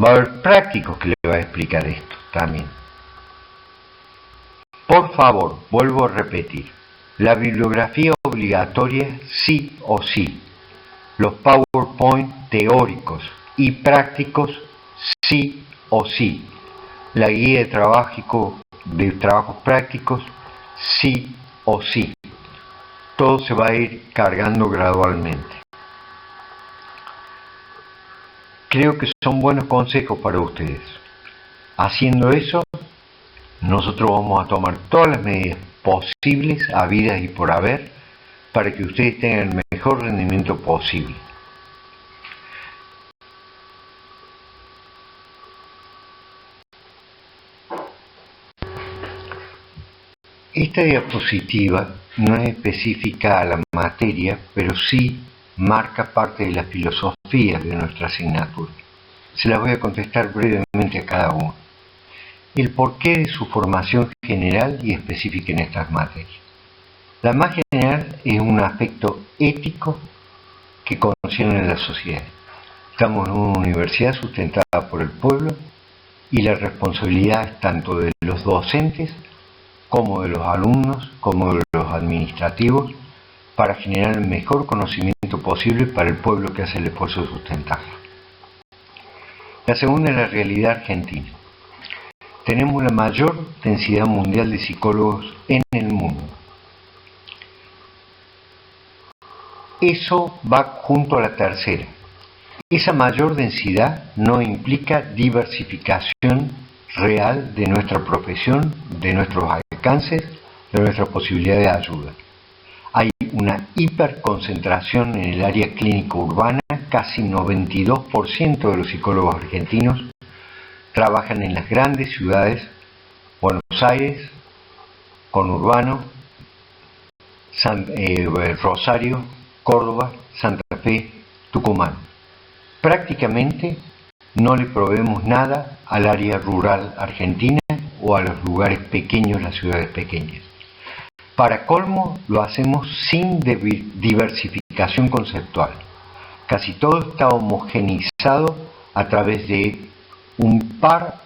Va a haber prácticos que le va a explicar esto también. Por favor, vuelvo a repetir, la bibliografía obligatoria sí o sí, los PowerPoint teóricos y prácticos sí o sí, la guía de trabajos prácticos sí o sí. Todo se va a ir cargando gradualmente. Creo que son buenos consejos para ustedes. Haciendo eso, nosotros vamos a tomar todas las medidas posibles, habidas y por haber, para que ustedes tengan el mejor rendimiento posible. Esta diapositiva no es específica a la materia, pero sí marca parte de la filosofía de nuestra asignatura. Se las voy a contestar brevemente a cada uno. El porqué de su formación general y específica en estas materias. La más general es un aspecto ético que concierne a la sociedad. Estamos en una universidad sustentada por el pueblo y la responsabilidad es tanto de los docentes como de los alumnos, como de los administrativos, para generar el mejor conocimiento posible para el pueblo que hace el esfuerzo de sustentarlo. La segunda es la realidad argentina. Tenemos la mayor densidad mundial de psicólogos en el mundo. Eso va junto a la tercera. Esa mayor densidad no implica diversificación real de nuestra profesión, de nuestros alcances, de nuestra posibilidad de ayuda. Hay una hiperconcentración en el área clínica urbana, casi 92% de los psicólogos argentinos trabajan en las grandes ciudades, Buenos Aires, conurbano, Rosario, Córdoba, Santa Fe, Tucumán. Prácticamente no le proveemos nada al área rural argentina o a los lugares pequeños, las ciudades pequeñas. Para colmo, lo hacemos sin diversificación conceptual. Casi todo está homogeneizado a través de un par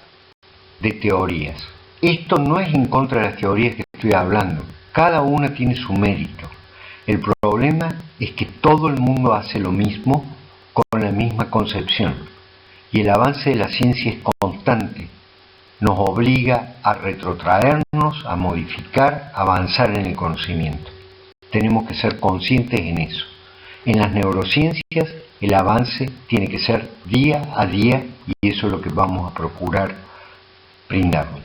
de teorías. Esto no es en contra de las teorías que estoy hablando. Cada una tiene su mérito. El problema es que todo el mundo hace lo mismo con la misma concepción. Y el avance de la ciencia es constante. Nos obliga a retrotraernos, a modificar, a avanzar en el conocimiento. Tenemos que ser conscientes en eso. En las neurociencias el avance tiene que ser día a día y eso es lo que vamos a procurar brindarles.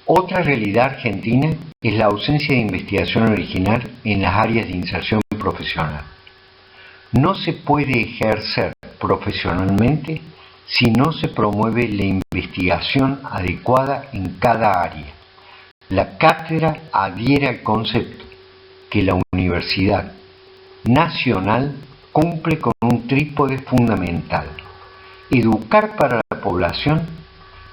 Otra realidad argentina es la ausencia de investigación original en las áreas de inserción profesional. No se puede ejercer profesionalmente si no se promueve la investigación adecuada en cada área. La cátedra adhiere al concepto que la universidad nacional cumple con un trípode fundamental: educar para la población,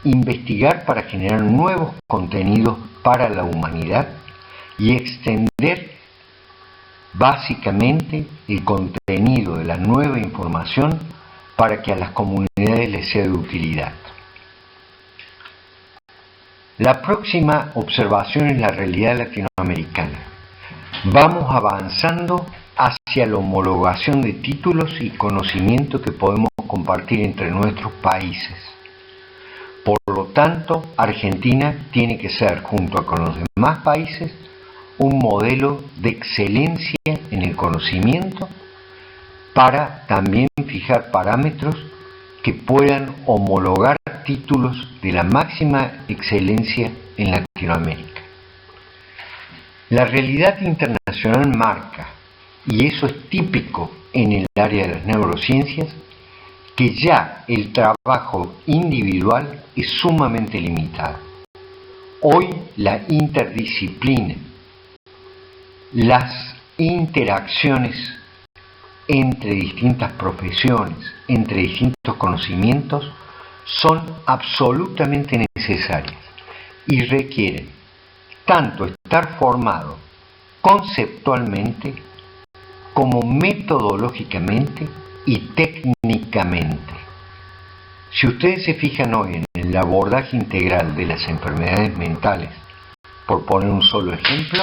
investigar para generar nuevos contenidos para la humanidad y extender básicamente el contenido de la nueva información para que a las comunidades les sea de utilidad. La próxima observación es la realidad latinoamericana. Vamos avanzando hacia la homologación de títulos y conocimiento que podemos compartir entre nuestros países. Por lo tanto, Argentina tiene que ser, junto con los demás países, un modelo de excelencia en el conocimiento para también fijar parámetros que puedan homologar títulos de la máxima excelencia en Latinoamérica. La realidad internacional marca, y eso es típico en el área de las neurociencias, que ya el trabajo individual es sumamente limitado. Hoy la interdisciplina, las interacciones entre distintas profesiones, entre distintos conocimientos, son absolutamente necesarias y requieren tanto estar formado conceptualmente como metodológicamente y técnicamente. Si ustedes se fijan hoy en el abordaje integral de las enfermedades mentales, por poner un solo ejemplo,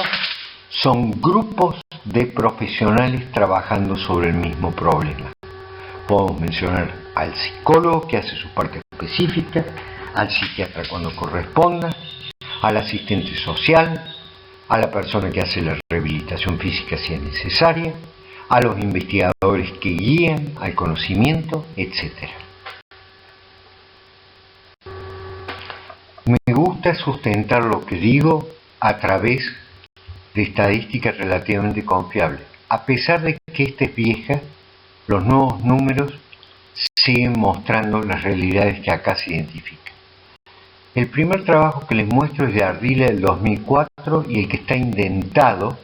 son grupos de profesionales trabajando sobre el mismo problema. Podemos mencionar al psicólogo que hace su parte específica, al psiquiatra cuando corresponda, al asistente social, a la persona que hace la rehabilitación física si es necesaria, a los investigadores que guían al conocimiento, etc. Me gusta sustentar lo que digo a través de estadísticas relativamente confiables. A pesar de que esta es vieja, los nuevos números siguen mostrando las realidades que acá se identifican. El primer trabajo que les muestro es de Ardila del 2004 y el que está indentado,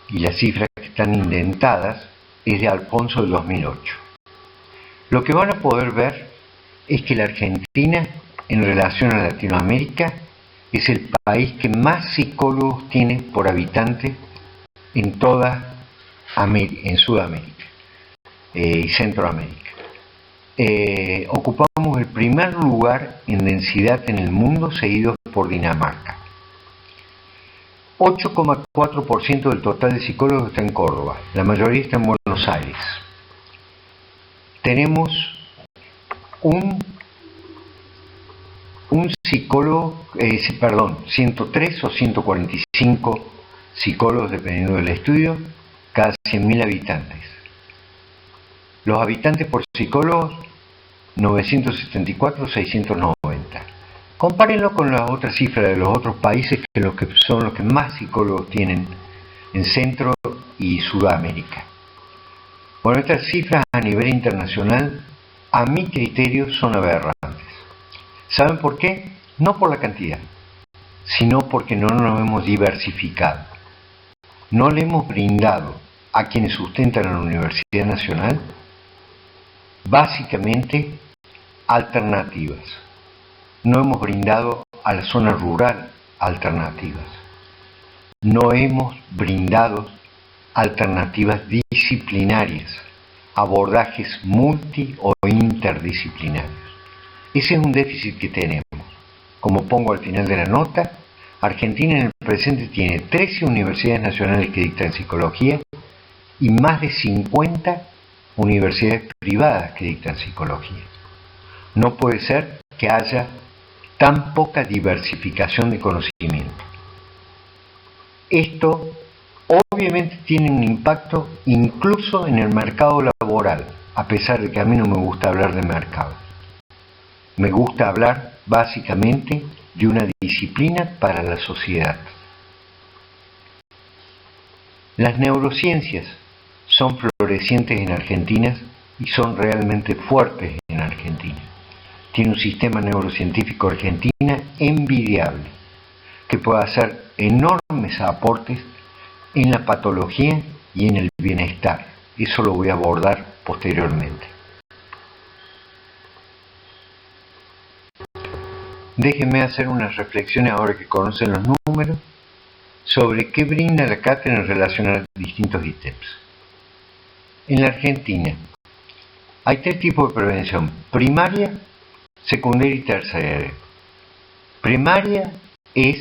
y las cifras que están indentadas, es de Alfonso del 2008. Lo que van a poder ver es que la Argentina, en relación a Latinoamérica, es el país que más psicólogos tiene por habitante en toda en Sudamérica y Centroamérica. Ocupamos el primer lugar en densidad en el mundo, seguidos por Dinamarca. 8,4% del total de psicólogos está en Córdoba, la mayoría está en Buenos Aires. Tenemos un psicólogo, 103 o 145 psicólogos, dependiendo del estudio, cada 100.000 habitantes. Los habitantes por psicólogos, 974, 690. Compárenlo con las otras cifras de los otros países que son los que más psicólogos tienen en Centro y Sudamérica. Bueno, estas cifras a nivel internacional, a mi criterio, son aberrantes. ¿Saben por qué? No por la cantidad, sino porque no nos hemos diversificado. No le hemos brindado a quienes sustentan a la Universidad Nacional básicamente alternativas. No hemos brindado a la zona rural alternativas. No hemos brindado alternativas disciplinarias, abordajes multi o interdisciplinarios. Ese es un déficit que tenemos. Como pongo al final de la nota, Argentina en el presente tiene 13 universidades nacionales que dictan psicología y más de 50 universidades privadas que dictan psicología. No puede ser que haya tan poca diversificación de conocimiento. Esto obviamente tiene un impacto incluso en el mercado laboral, a pesar de que a mí no me gusta hablar de mercado. Me gusta hablar básicamente de una disciplina para la sociedad. Las neurociencias son florecientes en Argentina y son realmente fuertes en Argentina. Tiene un sistema neurocientífico argentina envidiable, que puede hacer enormes aportes en la patología y en el bienestar. Eso lo voy a abordar posteriormente. Déjenme hacer unas reflexiones ahora que conocen los números sobre qué brinda la cátedra en relación a distintos ítems. En la Argentina hay 3 tipos de prevención: primaria, secundaria y terciaria. Primaria es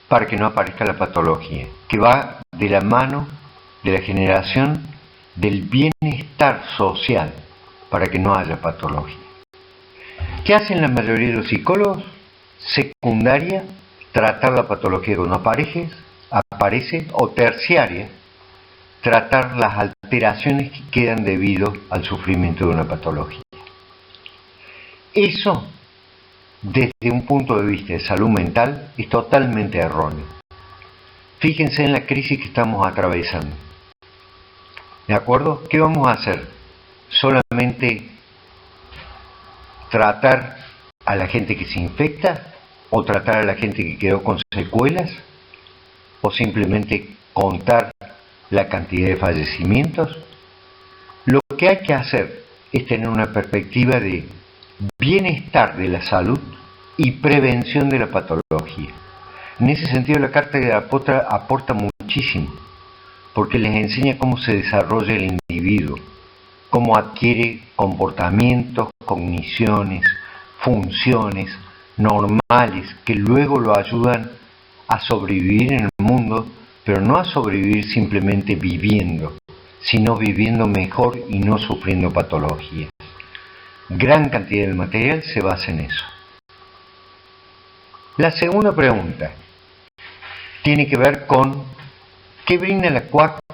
para que no aparezca la patología, que va de la mano de la generación del bienestar social para que no haya patología. ¿Qué hacen la mayoría de los psicólogos? Secundaria, tratar la patología cuando aparece, o terciaria, tratar las alteraciones que quedan debido al sufrimiento de una patología. Eso, desde un punto de vista de salud mental, es totalmente erróneo. Fíjense en la crisis que estamos atravesando. ¿De acuerdo? ¿Qué vamos a hacer? ¿Solamente tratar a la gente que se infecta? ¿O tratar a la gente que quedó con secuelas? ¿O simplemente contar la cantidad de fallecimientos? Lo que hay que hacer es tener una perspectiva de bienestar de la salud y prevención de la patología. En ese sentido, la Carta de Apóstol aporta muchísimo, porque les enseña cómo se desarrolla el individuo, cómo adquiere comportamientos, cogniciones, funciones normales que luego lo ayudan a sobrevivir en el mundo, pero no a sobrevivir simplemente viviendo, sino viviendo mejor y no sufriendo patologías. Gran cantidad del material se basa en eso. La segunda pregunta tiene que ver con qué brinda la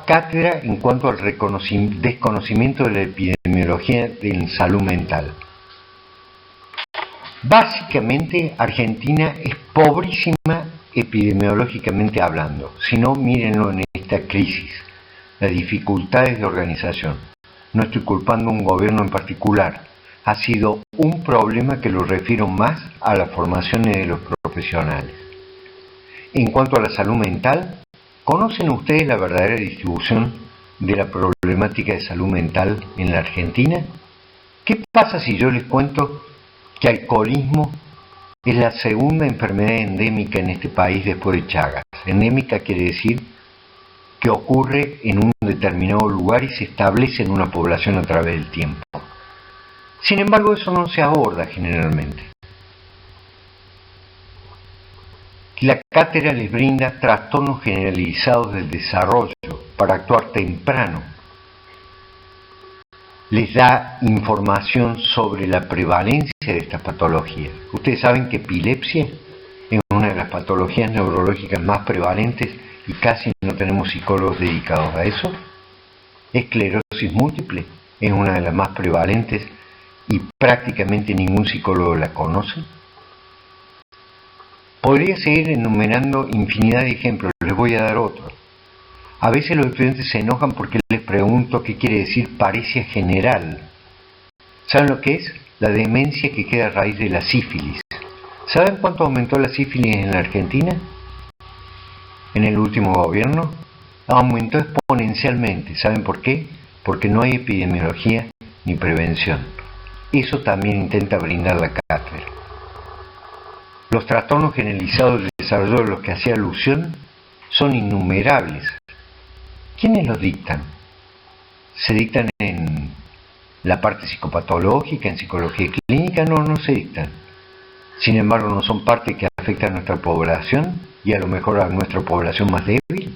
cátedra en cuanto al desconocimiento de la epidemiología en salud mental. Básicamente, Argentina es pobrísima epidemiológicamente hablando. Si no, mírenlo en esta crisis, las dificultades de organización. No estoy culpando a un gobierno en particular. Ha sido un problema que lo refiero más a la formación de los profesionales. En cuanto a la salud mental, ¿conocen ustedes la verdadera distribución de la problemática de salud mental en la Argentina? ¿Qué pasa si yo les cuento que alcoholismo es la segunda enfermedad endémica en este país después de Chagas? Endémica quiere decir que ocurre en un determinado lugar y se establece en una población a través del tiempo. Sin embargo, eso no se aborda generalmente. La cátedra les brinda trastornos generalizados del desarrollo para actuar temprano. Les da información sobre la prevalencia de estas patologías. Ustedes saben que epilepsia es una de las patologías neurológicas más prevalentes y casi no tenemos psicólogos dedicados a eso. Esclerosis múltiple es una de las más prevalentes y prácticamente ningún psicólogo la conoce. Podría seguir enumerando infinidad de ejemplos, les voy a dar otro. A veces los estudiantes se enojan porque les pregunto qué quiere decir paresia general. ¿Saben lo que es? La demencia que queda a raíz de la sífilis. ¿Saben cuánto aumentó la sífilis en la Argentina? En el último gobierno aumentó exponencialmente. ¿Saben por qué? Porque no hay epidemiología ni prevención. Eso también intenta brindar la cátedra. Los trastornos generalizados del desarrollo a los que hacía alusión son innumerables. ¿Quiénes los dictan? ¿Se dictan en la parte psicopatológica, en psicología clínica? No se dictan. Sin embargo, no son parte que afecta a nuestra población y a lo mejor a nuestra población más débil.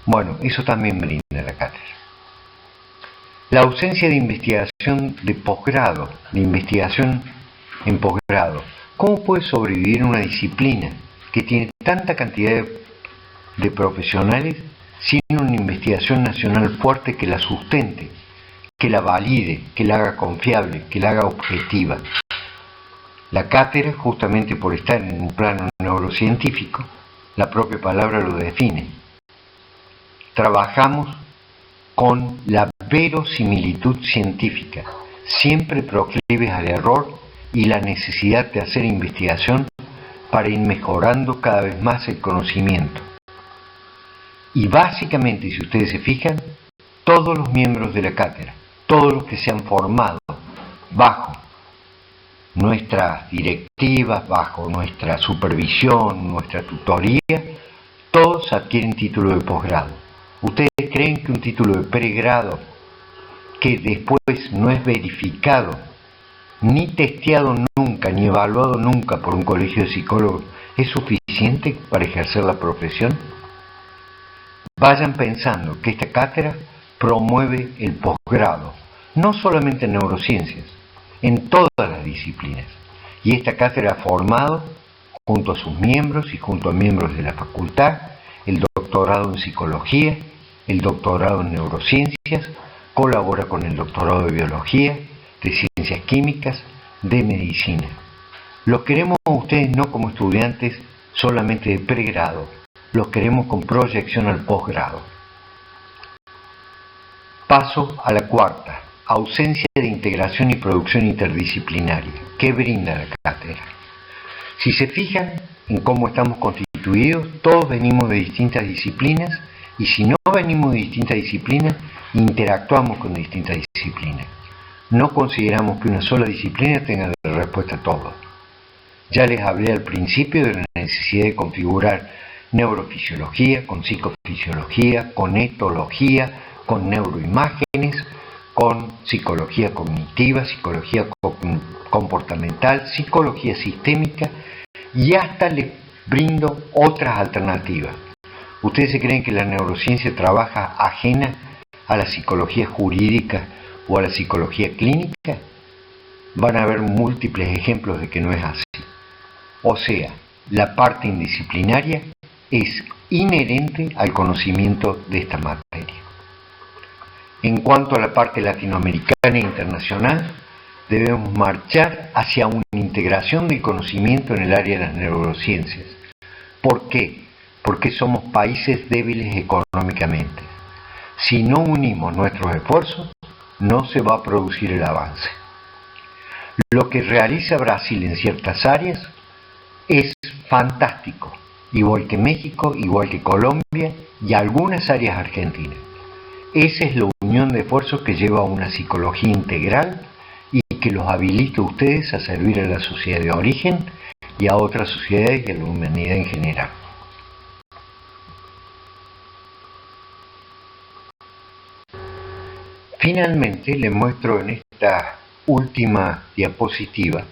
Bueno, eso también brinda la cátedra. La ausencia de investigación de posgrado, de investigación en posgrado. ¿Cómo puede sobrevivir una disciplina que tiene tanta cantidad de profesionales sin una investigación nacional fuerte que la sustente, que la valide, que la haga confiable, que la haga objetiva? La cátedra, justamente por estar en un plano neurocientífico, la propia palabra lo define. Trabajamos con la verosimilitud científica, siempre proclives al error y la necesidad de hacer investigación para ir mejorando cada vez más el conocimiento. Y básicamente, si ustedes se fijan, todos los miembros de la cátedra, todos los que se han formado bajo nuestras directivas, bajo nuestra supervisión, nuestra tutoría, todos adquieren título de posgrado. ¿Ustedes creen que un título de pregrado, que después no es verificado, ni testeado nunca, ni evaluado nunca por un colegio de psicólogos, es suficiente para ejercer la profesión? Vayan pensando que esta cátedra promueve el posgrado, no solamente en neurociencias, en todas las disciplinas. Y esta cátedra ha formado, junto a sus miembros y junto a miembros de la facultad, el doctorado en psicología, el doctorado en neurociencias, colabora con el doctorado de biología, de ciencias químicas, de medicina. Los queremos a ustedes no como estudiantes solamente de pregrado, los queremos con proyección al posgrado. Paso a la cuarta: ausencia de integración y producción interdisciplinaria. ¿Qué brinda la cátedra? Si se fijan en cómo estamos constituidos, todos venimos de distintas disciplinas, y si no venimos de distintas disciplinas, interactuamos con distintas disciplinas. No consideramos que una sola disciplina tenga la respuesta a todo. Ya les hablé al principio de la necesidad de configurar neurofisiología con psicofisiología, con etología, con neuroimágenes, con psicología cognitiva, psicología comportamental, psicología sistémica, y hasta les brindo otras alternativas. ¿Ustedes se creen que la neurociencia trabaja ajena a la psicología jurídica o a la psicología clínica? Van a haber múltiples ejemplos de que no es así. O sea, la parte indisciplinaria es inherente al conocimiento de esta materia. En cuanto a la parte latinoamericana e internacional, debemos marchar hacia una integración del conocimiento en el área de las neurociencias. ¿Por qué? Porque somos países débiles económicamente. Si no unimos nuestros esfuerzos, no se va a producir el avance. Lo que realiza Brasil en ciertas áreas es fantástico, igual que México, igual que Colombia y algunas áreas argentinas. Esa es la unión de esfuerzos que lleva a una psicología integral y que los habilita a ustedes a servir a la sociedad de origen y a otras sociedades y a la humanidad en general. Finalmente, les muestro en esta última diapositiva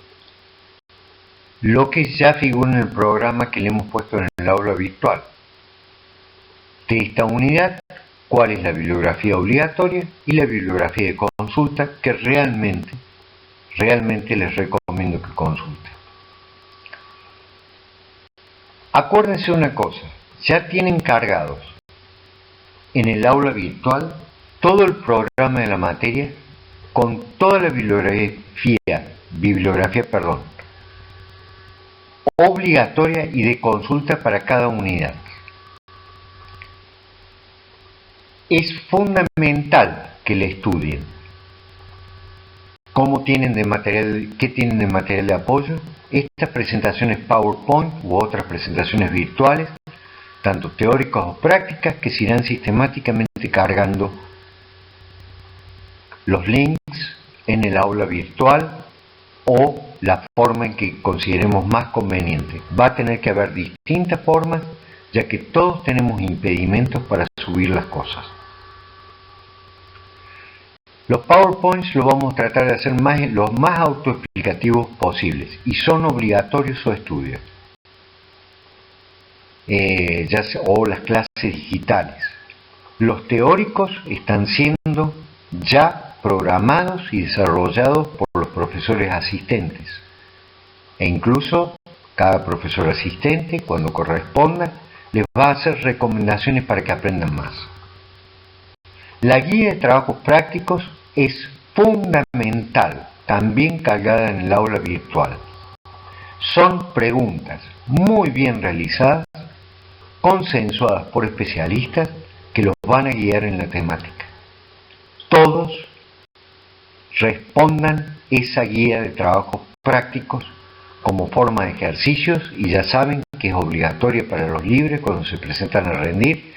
lo que ya figura en el programa que le hemos puesto en el aula virtual. De esta unidad, cuál es la bibliografía obligatoria y la bibliografía de consulta que realmente les recomiendo que consulten. Acuérdense una cosa, ya tienen cargados en el aula virtual todo el programa de la materia con toda la bibliografía obligatoria y de consulta para cada unidad. Es fundamental que le estudien. ¿Qué tienen de material de apoyo? Estas presentaciones PowerPoint u otras presentaciones virtuales, tanto teóricas o prácticas, que se irán sistemáticamente cargando los links en el aula virtual o la forma en que consideremos más conveniente. Va a tener que haber distintas formas, ya que todos tenemos impedimentos para subir las cosas. Los PowerPoints los vamos a tratar de hacer los más autoexplicativos posibles y son obligatorios su estudio. O las clases digitales. Los teóricos están siendo ya programados y desarrollados por los profesores asistentes. E incluso cada profesor asistente, cuando corresponda, les va a hacer recomendaciones para que aprendan más. La guía de trabajos prácticos es fundamental, también cargada en el aula virtual. Son preguntas muy bien realizadas, consensuadas por especialistas que los van a guiar en la temática. Todos respondan esa guía de trabajos prácticos como forma de ejercicios y ya saben que es obligatoria para los libres cuando se presentan a rendir,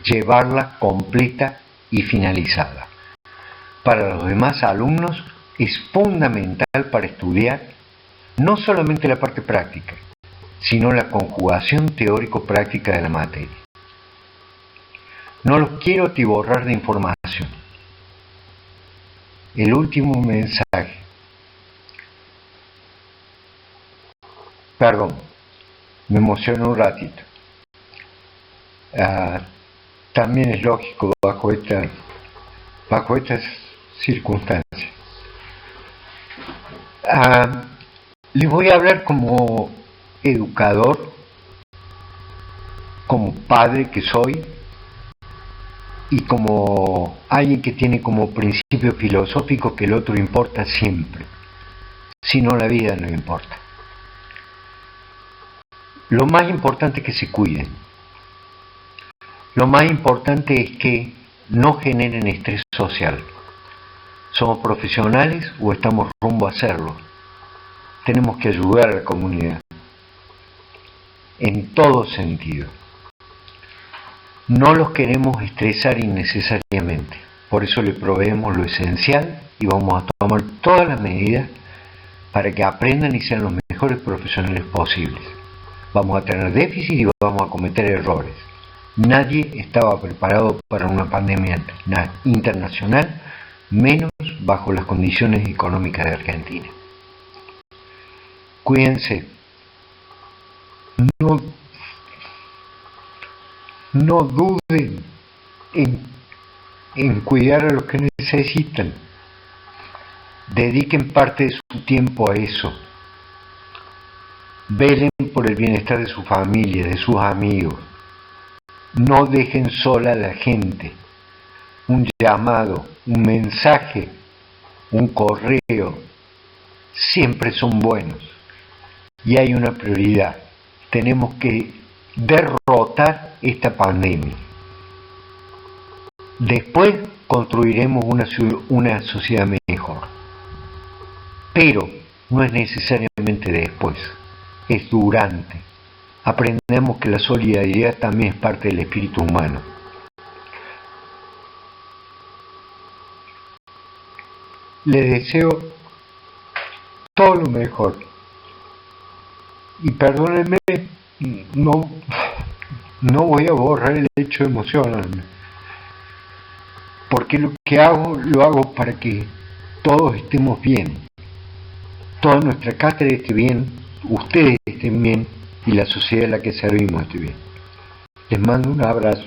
llevarla completa y finalizada. Para los demás alumnos es fundamental para estudiar no solamente la parte práctica, sino la conjugación teórico-práctica de la materia. No los quiero atiborrar de información. El último mensaje. Perdón, me emociono un ratito. También es lógico bajo estas circunstancias. Les voy a hablar como educador, como padre que soy, y como alguien que tiene como principio filosófico que el otro importa siempre, si no la vida no importa. Lo más importante es que se cuiden. Lo más importante es que no generen estrés social. ¿Somos profesionales o estamos rumbo a hacerlo? Tenemos que ayudar a la comunidad en todo sentido. No los queremos estresar innecesariamente, por eso le proveemos lo esencial y vamos a tomar todas las medidas para que aprendan y sean los mejores profesionales posibles. Vamos a tener déficit y vamos a cometer errores. Nadie estaba preparado para una pandemia internacional, menos bajo las condiciones económicas de Argentina. Cuídense. No duden en cuidar a los que necesitan. Dediquen parte de su tiempo a eso. Velen por el bienestar de su familia, de sus amigos. No dejen sola a la gente. Un llamado, un mensaje, un correo, siempre son buenos. Y hay una prioridad. Tenemos que derrotar esta pandemia. Después construiremos una sociedad mejor. Pero no es necesariamente después, es durante. Aprendemos que la solidaridad también es parte del espíritu humano. Les deseo todo lo mejor. Y perdónenme, no voy a borrar el hecho de emocionarme. Porque lo que hago, lo hago para que todos estemos bien. Toda nuestra cátedra esté bien, ustedes estén bien y la sociedad en la que servimos esté bien. Les mando un abrazo.